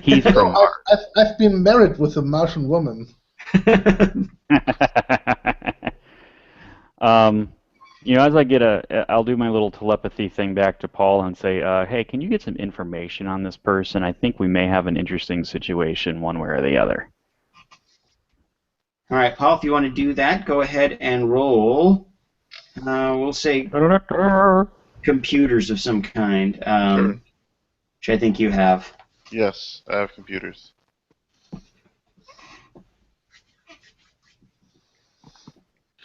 He's from Mars. I've been married with a Martian woman. As I'll do my little telepathy thing back to Paul and say, hey, can you get some information on this person? I think we may have an interesting situation one way or the other. All right, Paul, if you want to do that, go ahead and roll. We'll say computers of some kind, Sure. which I think you have. Yes, I have computers.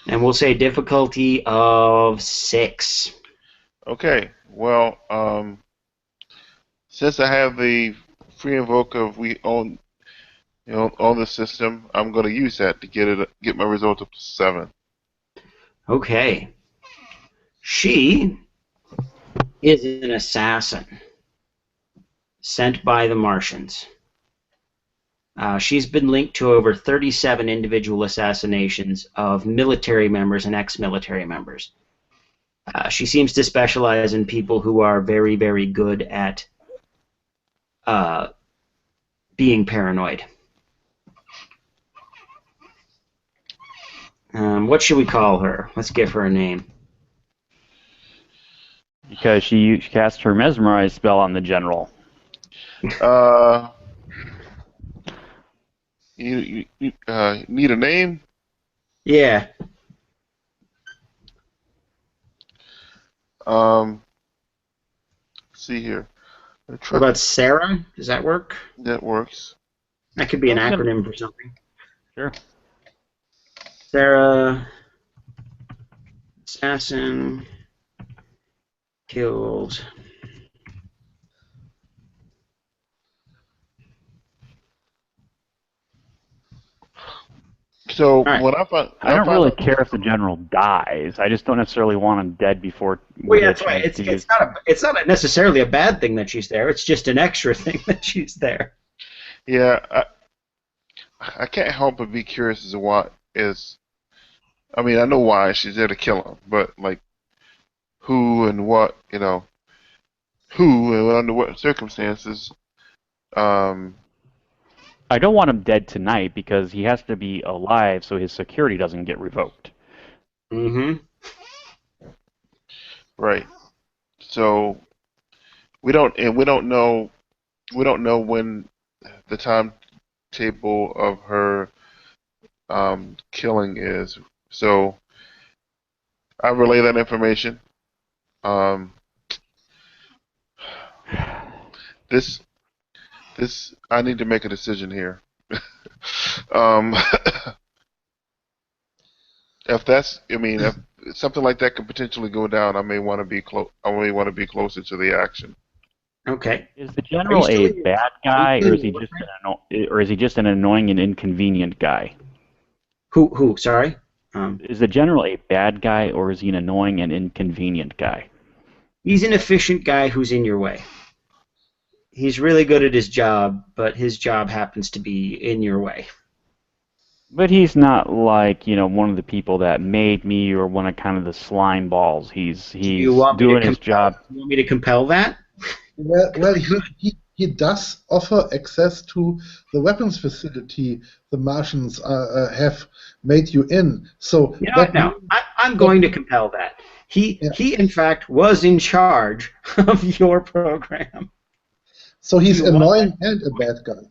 And we'll say difficulty of 6. Okay. Well, since I have the free invoke of we own the system, I'm going to use that to get my result up to 7. Okay. She is an assassin sent by the Martians. She's been linked to over 37 individual assassinations of military members and ex-military members. She seems to specialize in people who are very, very good at being paranoid. What should we call her? Let's give her a name. Because she cast her mesmerize spell on the general. You need a name? Yeah. Let's see here. What about Sarah? Does that work? That works. That could be an acronym for something. Sure. Sarah, assassin, kills. So right. when I find, I don't really care if the general dies. I just don't necessarily want him dead before. Well, yeah, that's right. It's not necessarily a bad thing that she's there. It's just an extra thing that she's there. Yeah, I can't help but be curious as to what is. I mean, I know why she's there to kill him, but like, who and what, who and under what circumstances. I don't want him dead tonight because he has to be alive so his security doesn't get revoked. Mm-hmm. Right. So we don't know when the timetable of her killing is. So I relay that information. This I need to make a decision here. If something like that could potentially go down, I may want to be closer to the action. Okay. Is the general a bad guy, or is he just an annoying and inconvenient guy? Who? Sorry. Is the general a bad guy, or is he an annoying and inconvenient guy? He's an efficient guy who's in your way. He's really good at his job, but his job happens to be in your way. But he's not like, one of the people that made me or one of kind of the slime balls. He's doing his job. You want me to compel that? Well, he does offer access to the weapons facility the Martians have made you in. So I'm going to compel that. He in fact was in charge of your program. So he's annoying and a bad guy.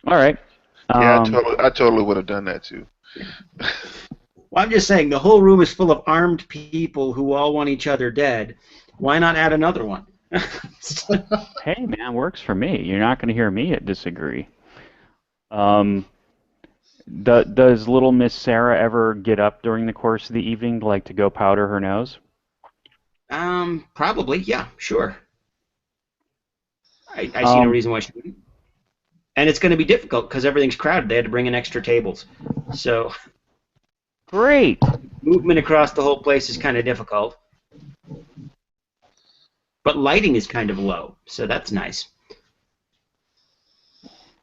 All right. Yeah, I totally would have done that too. Well, I'm just saying the whole room is full of armed people who all want each other dead. Why not add another one? Hey, man, works for me. You're not going to hear me disagree. Does little Miss Sarah ever get up during the course of the evening, to go powder her nose? Probably, yeah, sure. I see no reason why she wouldn't. And it's going to be difficult because everything's crowded. They had to bring in extra tables. So great. Movement across the whole place is kind of difficult. But lighting is kind of low, so that's nice.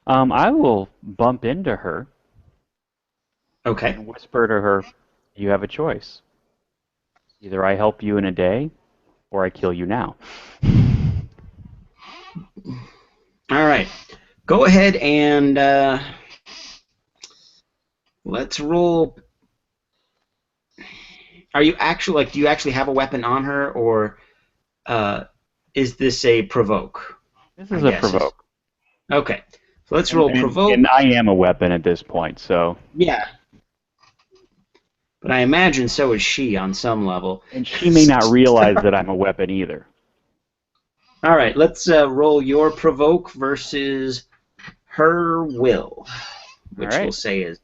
I will bump into her. Okay. And whisper to her, you have a choice. Either I help you in a day, or I kill you now. All right. Go ahead and let's roll. Are you actually do you actually have a weapon on her, or is this a provoke? This is a provoke. Okay. So let's roll provoke. And I am a weapon at this point, so. Yeah. But I imagine so is she on some level. And she may not realize that I'm a weapon either. All right, let's roll your provoke versus her will, which we'll say is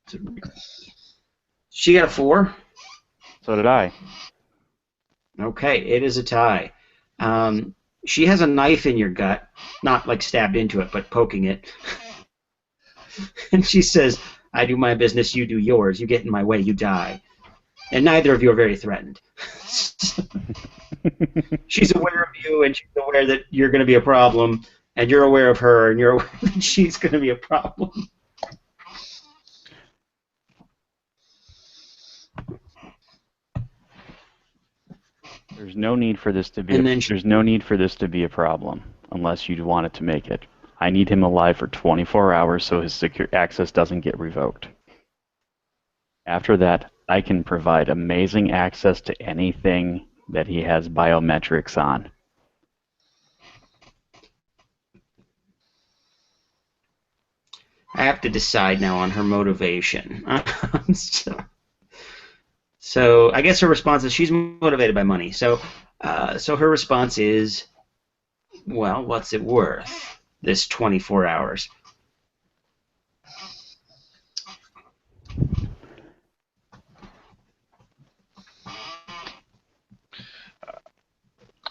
3. She got a 4. So did I. Okay, it is a tie. She has a knife in your gut, not like stabbed into it, but poking it. And she says, I do my business, you do yours. You get in my way, you die. And neither of you are very threatened. She's aware of you, and she's aware that you're going to be a problem, and you're aware of her, and you're aware that she's going to be a problem. There's no need for this to be. And then There's no need for this to be a problem unless you want it to make it. I need him alive for 24 hours so his secure access doesn't get revoked. After that, I can provide amazing access to anything that he has biometrics on. I have to decide now on her motivation. So I guess her response is she's motivated by money. So her response is, well, what's it worth, this 24 hours?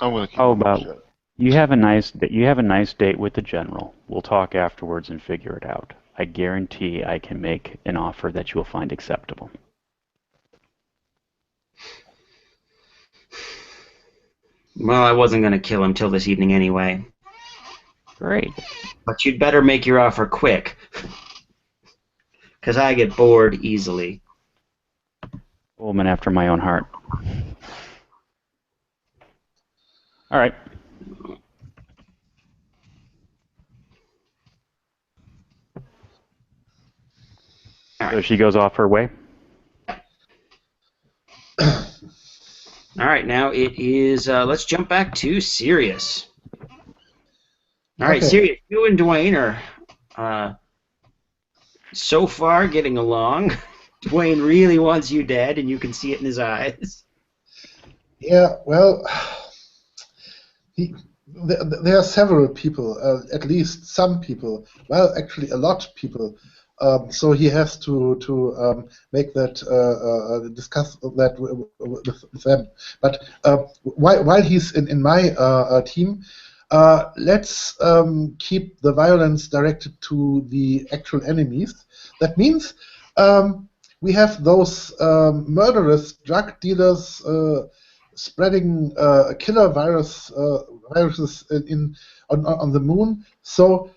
I'm gonna keep How it about shut. you have a nice date with the general. We'll talk afterwards and figure it out. I guarantee I can make an offer that you will find acceptable. Well, I wasn't going to kill him till this evening anyway. Great. But you'd better make your offer quick. Because I get bored easily. Woman after my own heart. All right. So she goes off her way? All right, now it is, let's jump back to Sirius. All right, Okay. Sirius, you and Dwayne are so far getting along. Dwayne really wants you dead, and you can see it in his eyes. Yeah, well, there are several people, at least some people. Well, actually, a lot of people. So he has to make that discuss that with them. But while he's in my team, let's keep the violence directed to the actual enemies. That means we have those murderous drug dealers spreading killer viruses on the moon. So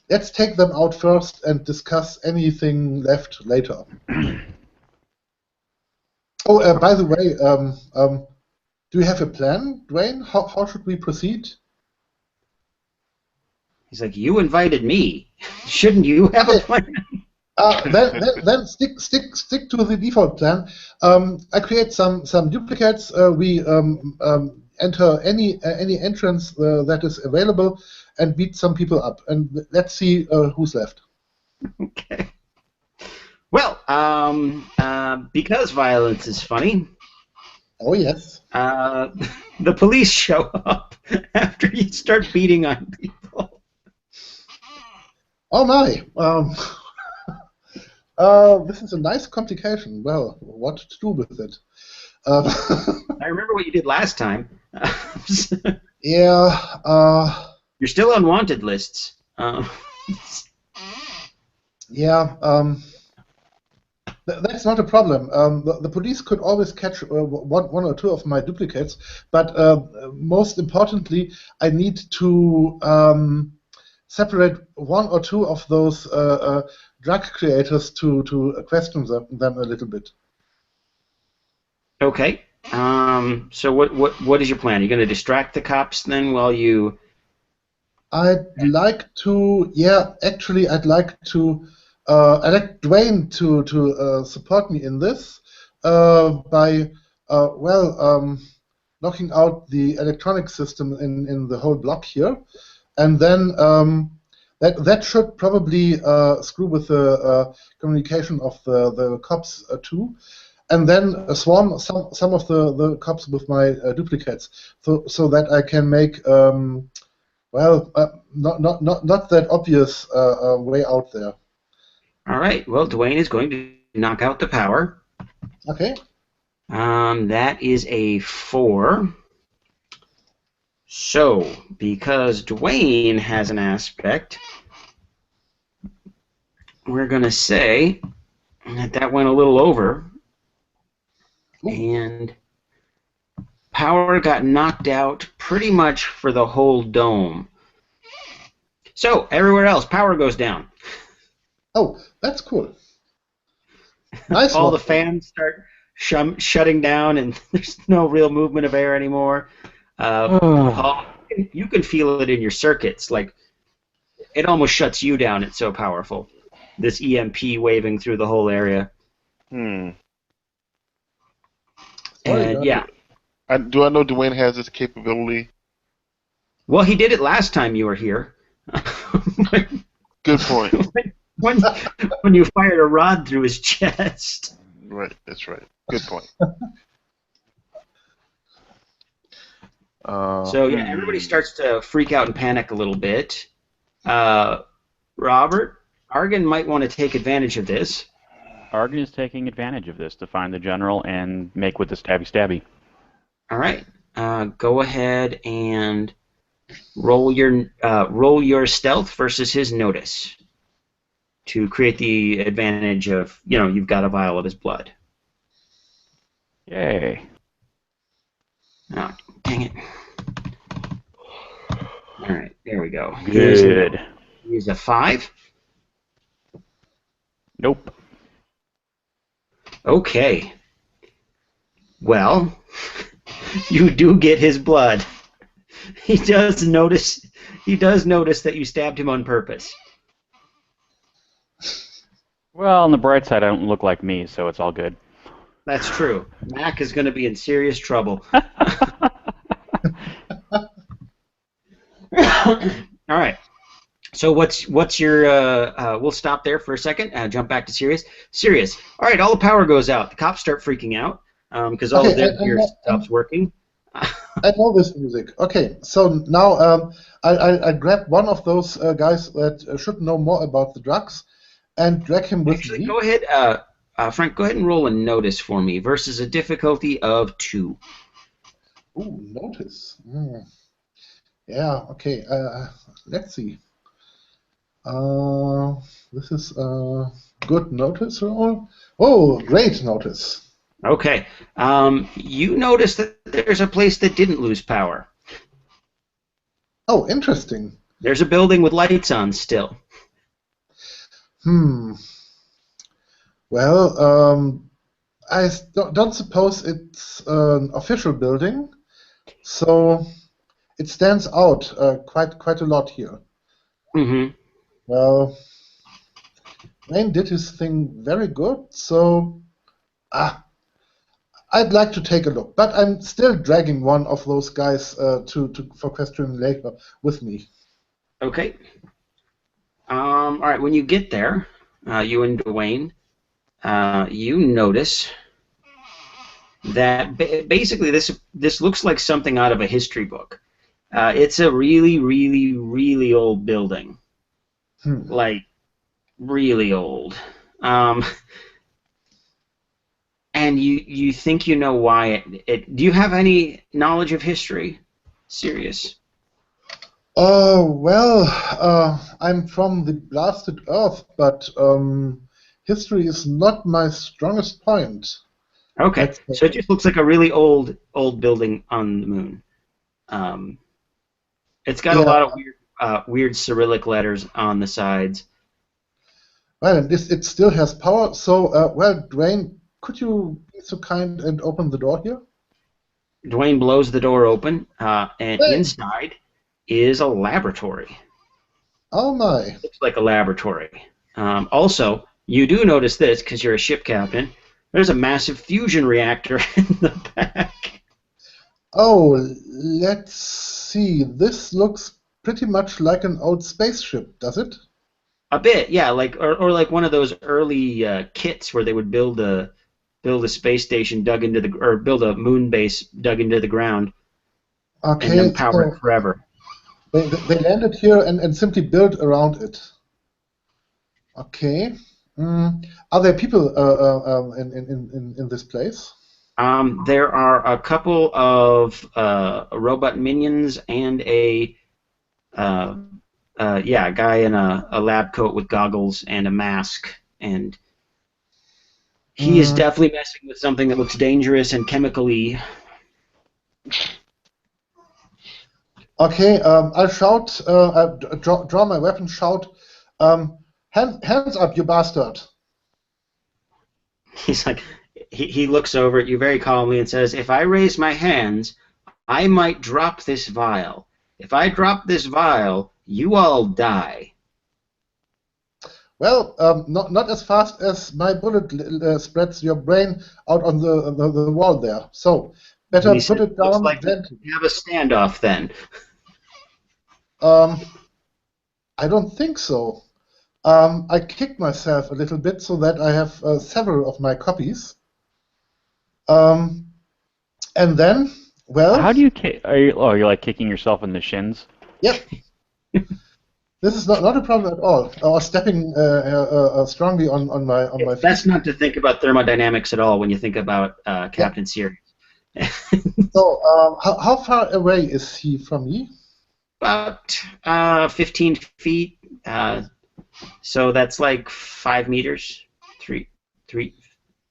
let's take them out first and discuss anything left later. Oh, by the way, do you have a plan, Dwayne? How should we proceed? He's like, you invited me. Shouldn't you have a plan? Then stick to the default plan. I create some duplicates. We enter any entrance that is available and beat some people up. And let's see who's left. Okay. Well, because violence is funny. Oh yes. The police show up after you start beating on people. Oh my. This is a nice complication. Well, what to do with it? I remember what you did last time. Yeah. You're still on wanted lists. Yeah. That's not a problem. The police could always catch one or two of my duplicates, but most importantly, I need to separate one or two of those drug creators to question them a little bit. Okay. So what is your plan? Are you going to distract the cops then while you? I'd like to. Yeah, actually, I'd like to. I'd like Dwayne to support me in this by knocking out the electronic system in the whole block here, and then that should probably screw with the communication of the cops too, and then swarm some of the cops with my duplicates, so that I can make not that obvious way out there. All right. Well, Dwayne is going to knock out the power. Okay. That is a 4. So, because Dwayne has an aspect, we're going to say that went a little over. Ooh. And power got knocked out pretty much for the whole dome. So, everywhere else, power goes down. Oh, that's cool. Nice All one. the fans start shutting down, and there's no real movement of air anymore. Paul, you can feel it in your circuits. Like, it almost shuts you down. It's so powerful. This EMP waving through the whole area. Hmm. And yeah. Do I know Dwayne has this capability? Well, he did it last time you were here. Good point. when you fired a rod through his chest. Right, that's right. Good point. So yeah, everybody starts to freak out and panic a little bit. Robert, Argon might want to take advantage of this. Argon is taking advantage of this to find the general and make with the stabby. All right, go ahead and roll your stealth versus his notice to create the advantage of, you've got a vial of his blood. Yay. Oh, dang it. All right, there we go. Good. He's a 5. Nope. Okay. Well, you do get his blood. He does notice that you stabbed him on purpose. Well, on the bright side, I don't look like me, so it's all good. That's true. Mac is going to be in serious trouble. All right. So what's your? We'll stop there for a second. Jump back to Sirius. Sirius. All right. All the power goes out. The cops start freaking out because all of their gear stops working. I know this music. Okay, so now I grab one of those guys that should know more about the drugs and drag him with Actually, me. go ahead, Frank. Go ahead and roll a notice for me versus a difficulty of 2. Ooh, notice. Yeah. Okay. Let's see. This is a good notice roll. Oh, great notice. Okay. You notice that there's a place that didn't lose power. Oh, interesting. There's a building with lights on still. Well, I don't suppose it's an official building, so it stands out quite a lot here. Mm-hmm. Well, Wayne did his thing very good, so I'd like to take a look, but I'm still dragging one of those guys for questioning later with me. Okay. All right. When you get there, you and Dwayne, you notice that basically this looks like something out of a history book. It's a really, really, really old building, like really old. And you think you know why it. Do you have any knowledge of history? Serious. Well, I'm from the blasted Earth, but history is not my strongest point. Okay, so it just looks like a really old building on the moon. It's got a lot of weird Cyrillic letters on the sides. Well, and it still has power. So, Dwayne, could you be so kind and open the door here? Dwayne blows the door open, and inside is a laboratory. Oh my! Looks like a laboratory. Also, you do notice this because you're a ship captain. There's a massive fusion reactor in the back. Oh, let's see. This looks pretty much like an old spaceship, does it? A bit, yeah, or like one of those early kits where they would build a space station or build a moon base dug into the ground, and then power it forever. They landed here and simply built around it. Okay. Are there people in this place? There are a couple of robot minions and a guy in a lab coat with goggles and a mask, and he is definitely messing with something that looks dangerous and chemical-y. Okay, I'll shout, draw my weapon, shout, hands up, you bastard. He's like, he looks over at you very calmly and says, "If I raise my hands, I might drop this vial. If I drop this vial, you all die." Well, not as fast as my bullet spreads your brain out on the wall there. So better And he put said, it "Looks down like gently. we have a standoff then." Um, I don't think so. I kicked myself a little bit so that I have several of my copies. And then, well, How do you kick? You're like kicking yourself in the shins? yep. This is not a problem at all. Or stepping strongly on my It's feet. best not to think about thermodynamics at all when you think about Captain Sirius. So, how far away is he from me? About 15 feet. So that's like 5 meters.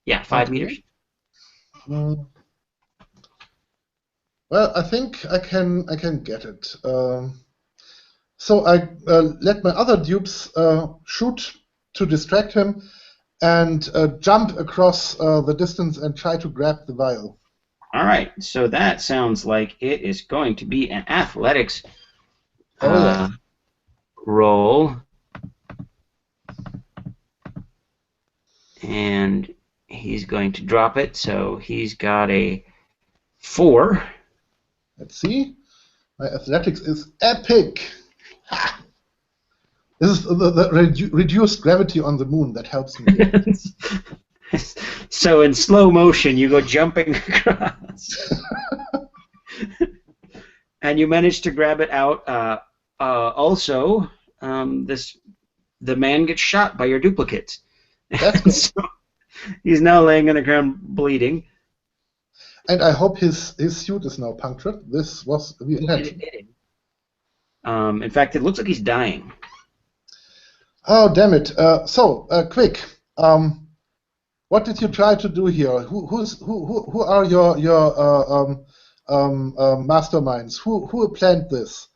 Yeah, 5 Okay. meters. Mm. Well, I think I can get it. So I let my other dupes shoot to distract him and jump across the distance and try to grab the vial. All right. So that sounds like it is going to be an athletics Oh, yes. roll. And he's going to drop it. So he's got a 4. Let's see. My athletics is epic. Ha! This is the reduced gravity on the moon that helps me. So in slow motion, you go jumping across. And you manage to grab it out. Also, the man gets shot by your duplicates. That's good. So he's now laying on the ground bleeding. And I hope his suit is now punctured. This was the intention. In fact, it looks like he's dying. Oh, damn it. Quick. What did you try to do here? Who are your masterminds? Who planned this?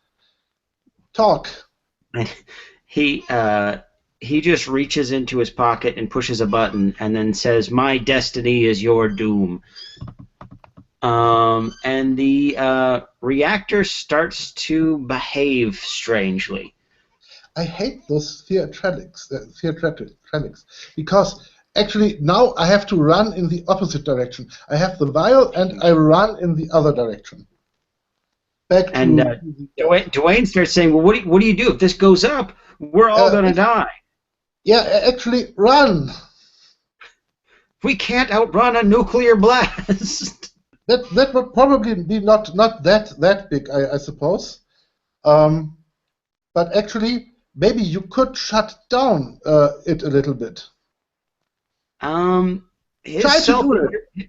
Talk. He just reaches into his pocket and pushes a button and then says, "My destiny is your doom." And the reactor starts to behave strangely. I hate those theatricals, because actually now I have to run in the opposite direction. I have the vial and I run in the other direction. Back to And Dwayne starts saying, "Well, what do you do if this goes up? We're all gonna die. Yeah, actually run. We can't outrun a nuclear blast." That would probably be not that big, I suppose. But actually, maybe you could shut down it a little bit.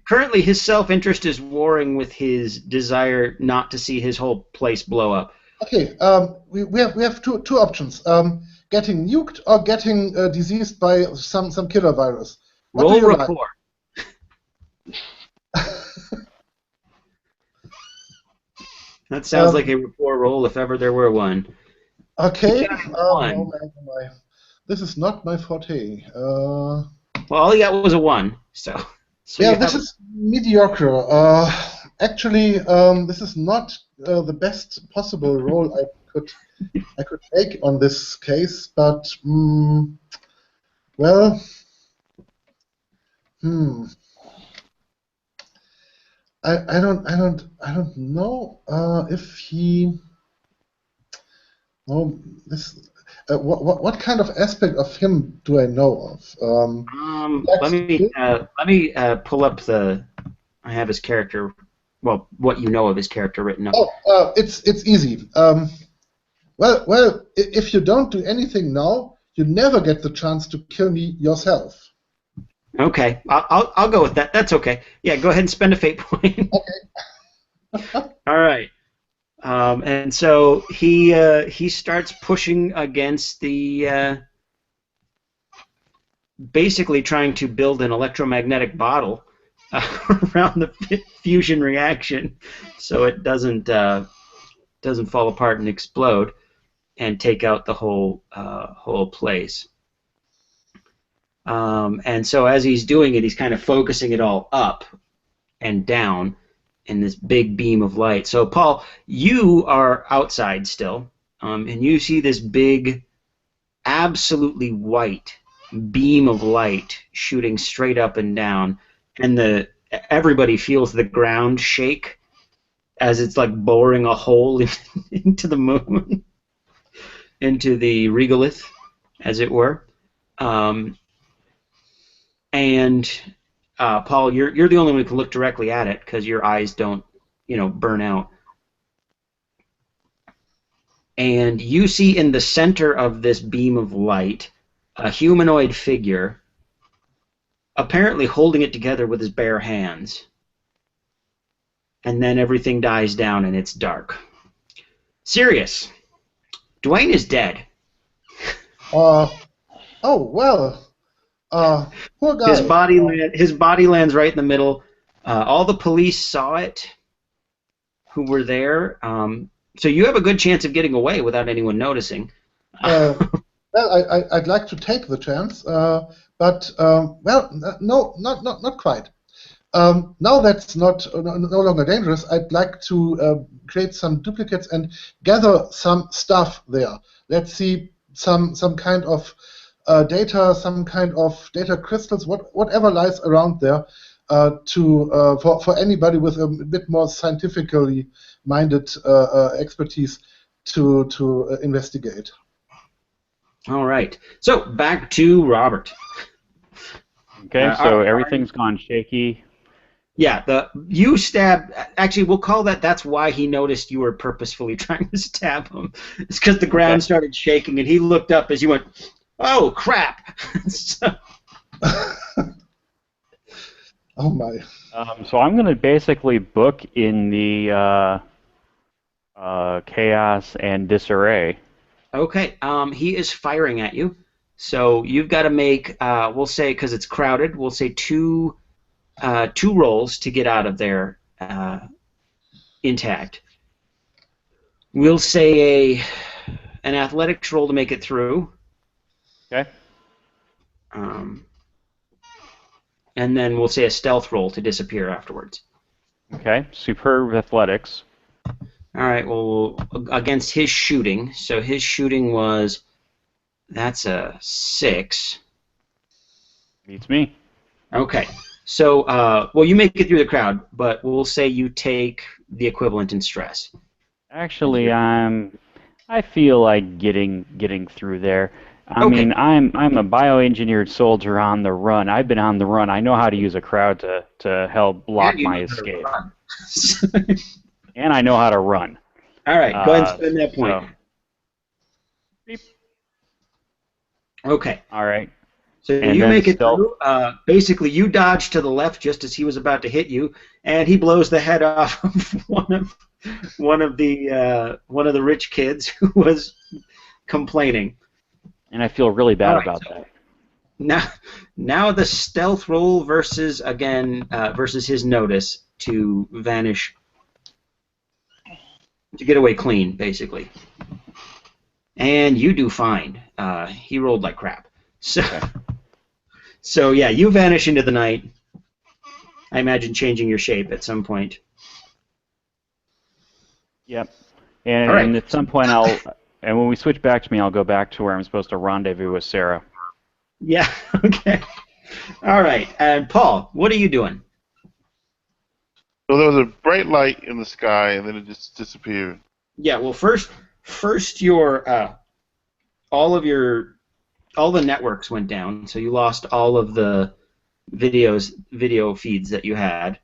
Currently, his self-interest is warring with his desire not to see his whole place blow up. Okay, we have two options: getting nuked or getting diseased by some killer virus. What Roll do you rapport. That sounds like a rapport roll if ever there were one. Okay. Oh my. This is not my forte. Well, all he got was a 1, so yeah, this is mediocre. Actually, this is not the best possible role I could take on this case, but well, I don't know if he. Oh, this. What kind of aspect of him do I know of? Let me pull up the. I have his character. Well, what you know of his character written up. Oh, it's easy. Well, if you don't do anything now, you never get the chance to kill me yourself. Okay, I'll go with that. That's okay. Yeah, go ahead and spend a fate point. Okay. All right. And so he starts pushing against the basically trying to build an electromagnetic bottle around the fusion reaction, so it doesn't fall apart and explode and take out the whole place. And so as he's doing it, he's kind of focusing it all up and down in this big beam of light. So, Paul, you are outside still, and you see this big, absolutely white beam of light shooting straight up and down, and everybody feels the ground shake as it's like boring a hole into the moon, into the regolith, as it were. And Paul, you're the only one who can look directly at it because your eyes don't, burn out. And you see in the center of this beam of light a humanoid figure, apparently holding it together with his bare hands. And then everything dies down and it's dark. Sirius, Dwayne is dead. Oh well. Poor guy. His body lands right in the middle. All the police saw it, who were there. So you have a good chance of getting away without anyone noticing. Well, I'd like to take the chance, but well, no, not quite. Now that's no longer dangerous. I'd like to create some duplicates and gather some stuff there. Let's see some kind of data, some kind of data crystals, whatever lies around there, for anybody with a bit more scientifically minded expertise to investigate. All right. So back to Robert. Okay, so everything's gone shaky. Yeah, you stabbed. Actually, we'll call that. That's why he noticed you were purposefully trying to stab him. It's because the ground started shaking, and he looked up as you went, "Oh crap!" So, oh my. So I'm going to basically book in the chaos and disarray. okay. He is firing at you, so you've got to make. We'll say because it's crowded. We'll say two rolls to get out of there intact. We'll say an athletics roll to make it through. Okay. And then we'll say a stealth roll to disappear afterwards. Okay. Superb athletics. All right. Well, against his shooting. So his shooting that's a 6. Beats me. Okay. So, well, you make it through the crowd, but we'll say you take the equivalent in stress. Actually, I feel like getting through there. I Okay. mean, I'm a bioengineered soldier on the run. I've been on the run. I know how to use a crowd to help block And you my know how to escape. run. And I know how to run. All right. Go ahead and spend that point. So, beep. Okay. All right. So And you then make it stealth- through. Basically, you dodge to the left just as he was about to hit you, and he blows the head off of one of the rich kids who was complaining. And I feel really bad All right, about so- that. Now the stealth roll versus his notice to vanish, to get away clean, basically. And you do fine. He rolled like crap. So yeah, you vanish into the night. I imagine changing your shape at some point. Yep. And, All right. and at some point and when we switch back to me, I'll go back to where I'm supposed to rendezvous with Sarah. Yeah. Okay. All right. And Paul, what are you doing? So there was a bright light in the sky, and then it just disappeared. Yeah. Well, first your all the networks went down, so you lost all of the video feeds that you had.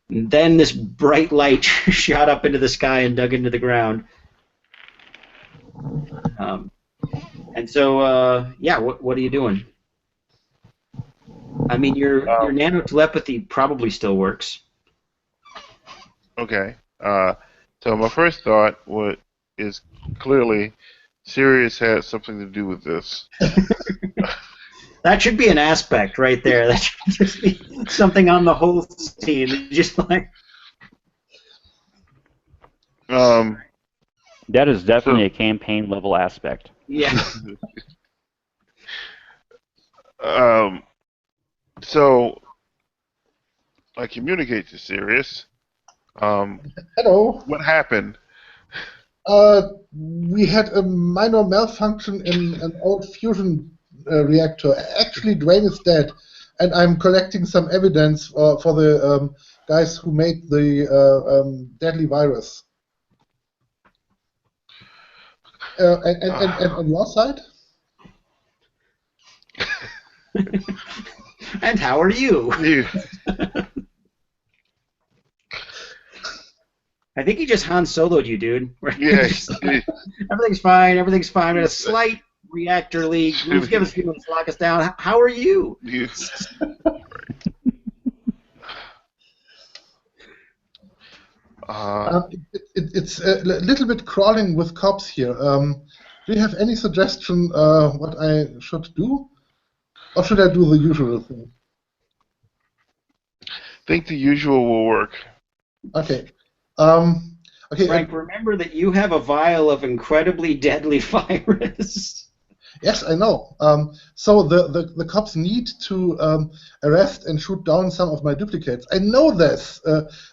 And then this bright light shot up into the sky and dug into the ground. And so, yeah, what are you doing? I mean, your nano telepathy probably still works. Okay. So my first thought is clearly Sirius had something to do with this. That should be an aspect right there. That should just be something on the whole scene. Just like. That is definitely a campaign level aspect. Yeah. So I communicate to Sirius. Hello. What happened? We had a minor malfunction in an old fusion reactor. Actually, Dwayne is dead, and I'm collecting some evidence for the guys who made the deadly virus. And on your side? And how are you? I think he just Han Solo'd you, dude. Yes. Everything's fine. Everything's fine. We had a slight reactor leak. Just give us a few minutes to lock us down. How are you? It's a little bit crawling with cops here. Do you have any suggestion what I should do? Or should I do the usual thing? I think the usual will work. Okay. Frank, remember that you have a vial of incredibly deadly virus. Yes, I know. So the cops need to arrest and shoot down some of my duplicates. I know this.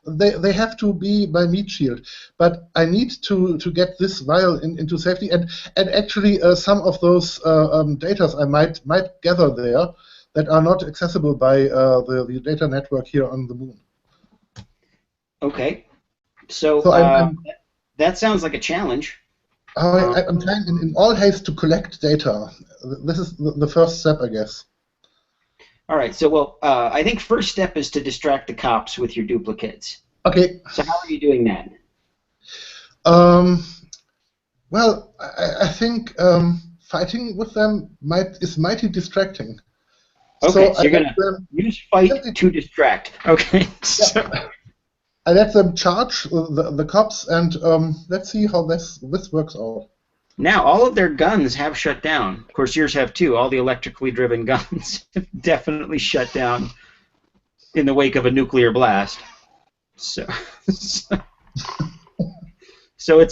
They have to be my meat shield, but I need to get this vial into safety. And actually, some of those datas I might gather there that are not accessible by the data network here on the moon. Okay. So that sounds like a challenge. I'm trying in all haste to collect data. This is the first step, I guess. All right. So, I think first step is to distract the cops with your duplicates. Okay. So how are you doing that? Well, I think fighting with them is mighty distracting. Okay, so you're going to use fight to distract. Okay. So. I let them charge the cops, and let's see how this works out. Now, all of their guns have shut down. Of course, yours have too. All the electrically driven guns have definitely shut down in the wake of a nuclear blast. So it's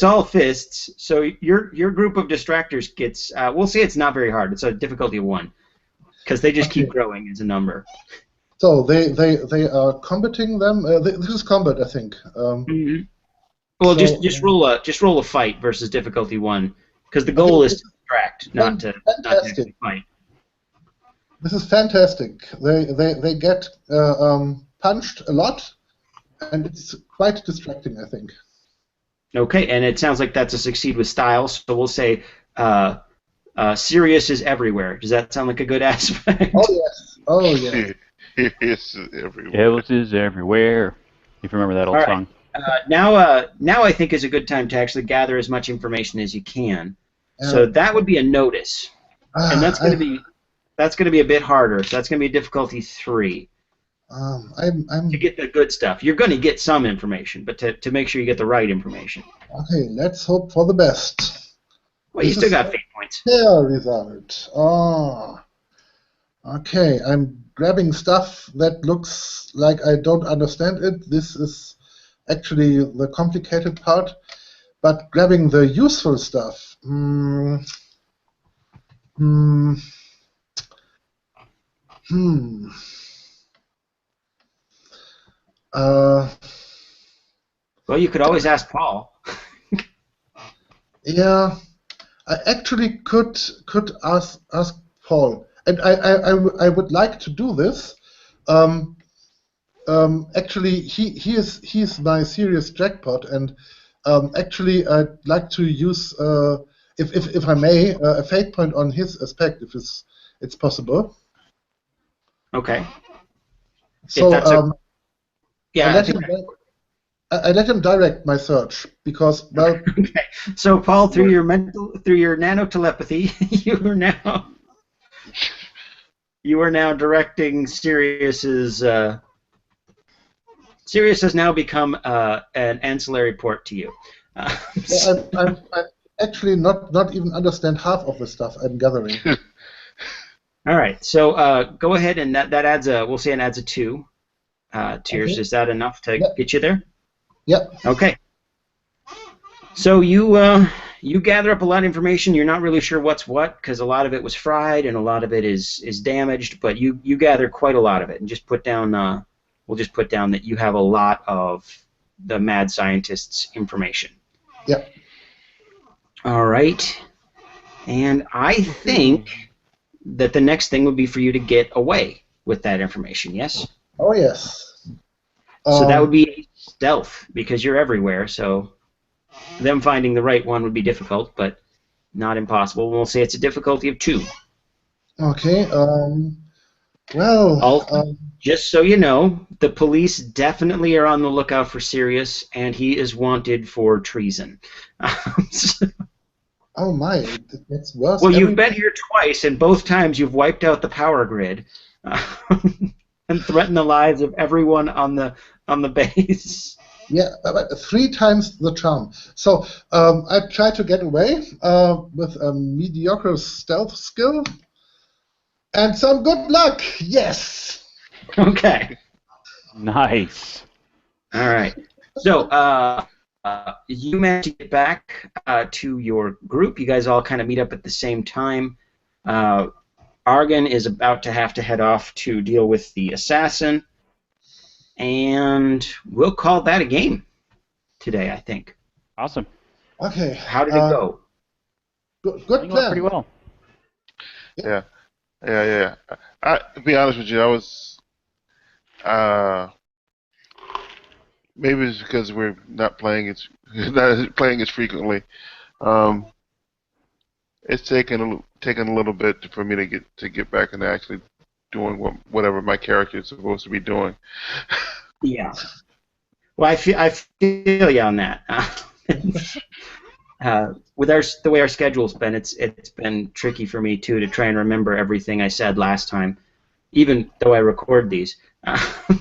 all fists. So your group of distractors gets, we'll say it's not very hard. It's a difficulty of 1, because they just keep growing as a number. So they are combating them. This is combat, I think. Well, so, just roll a fight versus difficulty 1, because the goal is to distract, not to actually fight. This is fantastic. They get punched a lot, and it's quite distracting, I think. Okay, and it sounds like that's a succeed with style. So we'll say Sirius is everywhere. Does that sound like a good aspect? Oh yes. Oh yes. It's everywhere. Elvis is everywhere. If you remember that old song. Now I think is a good time to actually gather as much information as you can. So that would be a notice, and that's going to be a bit harder. So that's going to be difficulty 3. To get the good stuff, you're going to get some information, but to make sure you get the right information. Okay, let's hope for the best. Well, you still got fate points. Fair result. Okay, I'm grabbing stuff that looks like I don't understand it. This is actually the complicated part. But grabbing the useful stuff. Well, you could always ask Paul. Yeah, I actually could ask Paul. And I would like to do this. Actually, he is my serious jackpot, and actually I'd like to use, if I may, a fate point on his aspect, if it's possible. Okay. So yeah, I let him direct my search because, well. Okay. So Paul, through your nanotelepathy, you are now directing Sirius's. Sirius has now become an ancillary port to you. I'm actually not even understand half of the stuff I'm gathering. All right, so go ahead and that adds we'll say it adds a 2 to yours. Okay. Is that enough to get you there? Yep. Okay. So you you gather up a lot of information. You're not really sure what's what because a lot of it was fried and a lot of it is damaged. But you gather quite a lot of it, and just put down. We'll just put down that you have a lot of the mad scientist's information. Yep. All right. And I think that the next thing would be for you to get away with that information. Yes. Oh yes. So that would be stealth because you're everywhere. So them finding the right one would be difficult, but not impossible. We'll say it's a difficulty of 2. Okay. Well. Just so you know, the police definitely are on the lookout for Sirius, and he is wanted for treason. Oh my, that's worse. Well, you've been here twice, and both times you've wiped out the power grid and threatened the lives of everyone on the base. Yeah, but 3 times the charm. So I tried to get away with a mediocre stealth skill, and some good luck. Yes. Okay. Nice. All right. So you managed to get back to your group. You guys all kind of meet up at the same time. Argon is about to have to head off to deal with the assassin. And we'll call that a game today, I think. Awesome. Okay. How did it go? Good It went plan. pretty well. Yeah. To be honest with you, I was. Maybe it's because we're not playing it as frequently. It's taken a little bit for me to get back into actually doing whatever my character is supposed to be doing. Yeah. Well, I feel you on that. With the way our schedule's been, it's been tricky for me too to try and remember everything I said last time, even though I record these.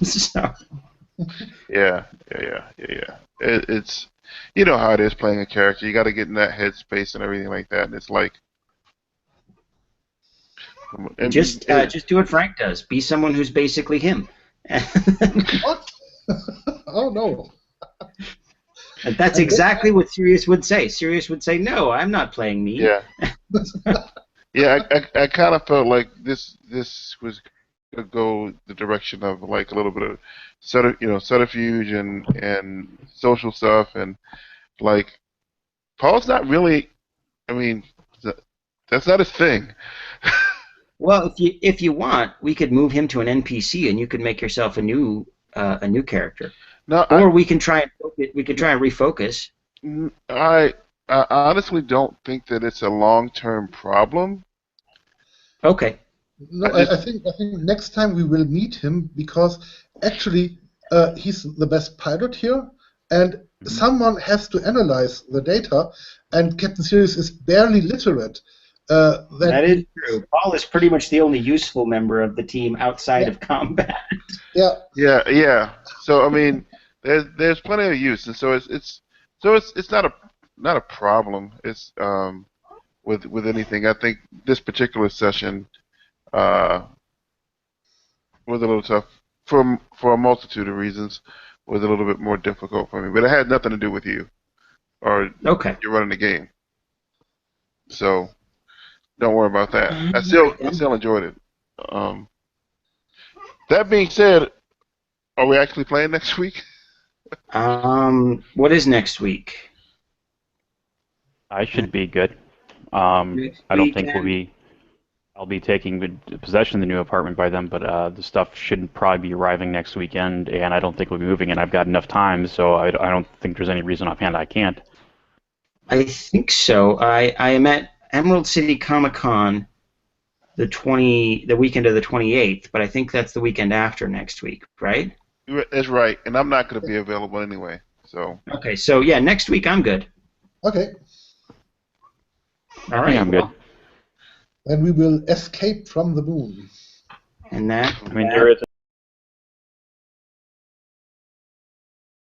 So. Yeah. It's you know how it is playing a character. You got to get in that headspace and everything like that. And it's like just do what Frank does. Be someone who's basically him. What? Oh no. And that's exactly what Sirius would say. Sirius would say, "No, I'm not playing me." Yeah. Yeah, I kind of felt like this was gonna go the direction of like a little bit of subterfuge and social stuff, and like Paul's not really. I mean, that's not his thing. Well, if you want, we could move him to an NPC, and you could make yourself a new character. No, or we can try and refocus. I honestly don't think that it's a long-term problem. Okay. No, I think next time we will meet him because actually he's the best pilot here, and someone has to analyze the data, and Captain Sirius is barely literate. That is true. Paul is pretty much the only useful member of the team outside of combat. Yeah. So I mean, there's plenty of use, and so it's not a problem. It's with anything. I think this particular session was a little tough for a multitude of reasons. Was a little bit more difficult for me, but it had nothing to do with you or you're running the game. So don't worry about that. I still enjoyed it. That being said, are we actually playing next week? What is next week? I should be good. I don't think I'll be taking possession of the new apartment by then, but the stuff should probably be arriving next weekend, and I don't think we'll be moving, and I've got enough time, so I don't think there's any reason offhand I can't. I think so. I am at Emerald City Comic-Con the weekend of the 28th, but I think that's the weekend after next week, right? That's right, and I'm not going to be available anyway. So. Okay, so yeah, next week I'm good. Okay. All right. I'm good. Then we will escape from the moon. And that. I mean, there is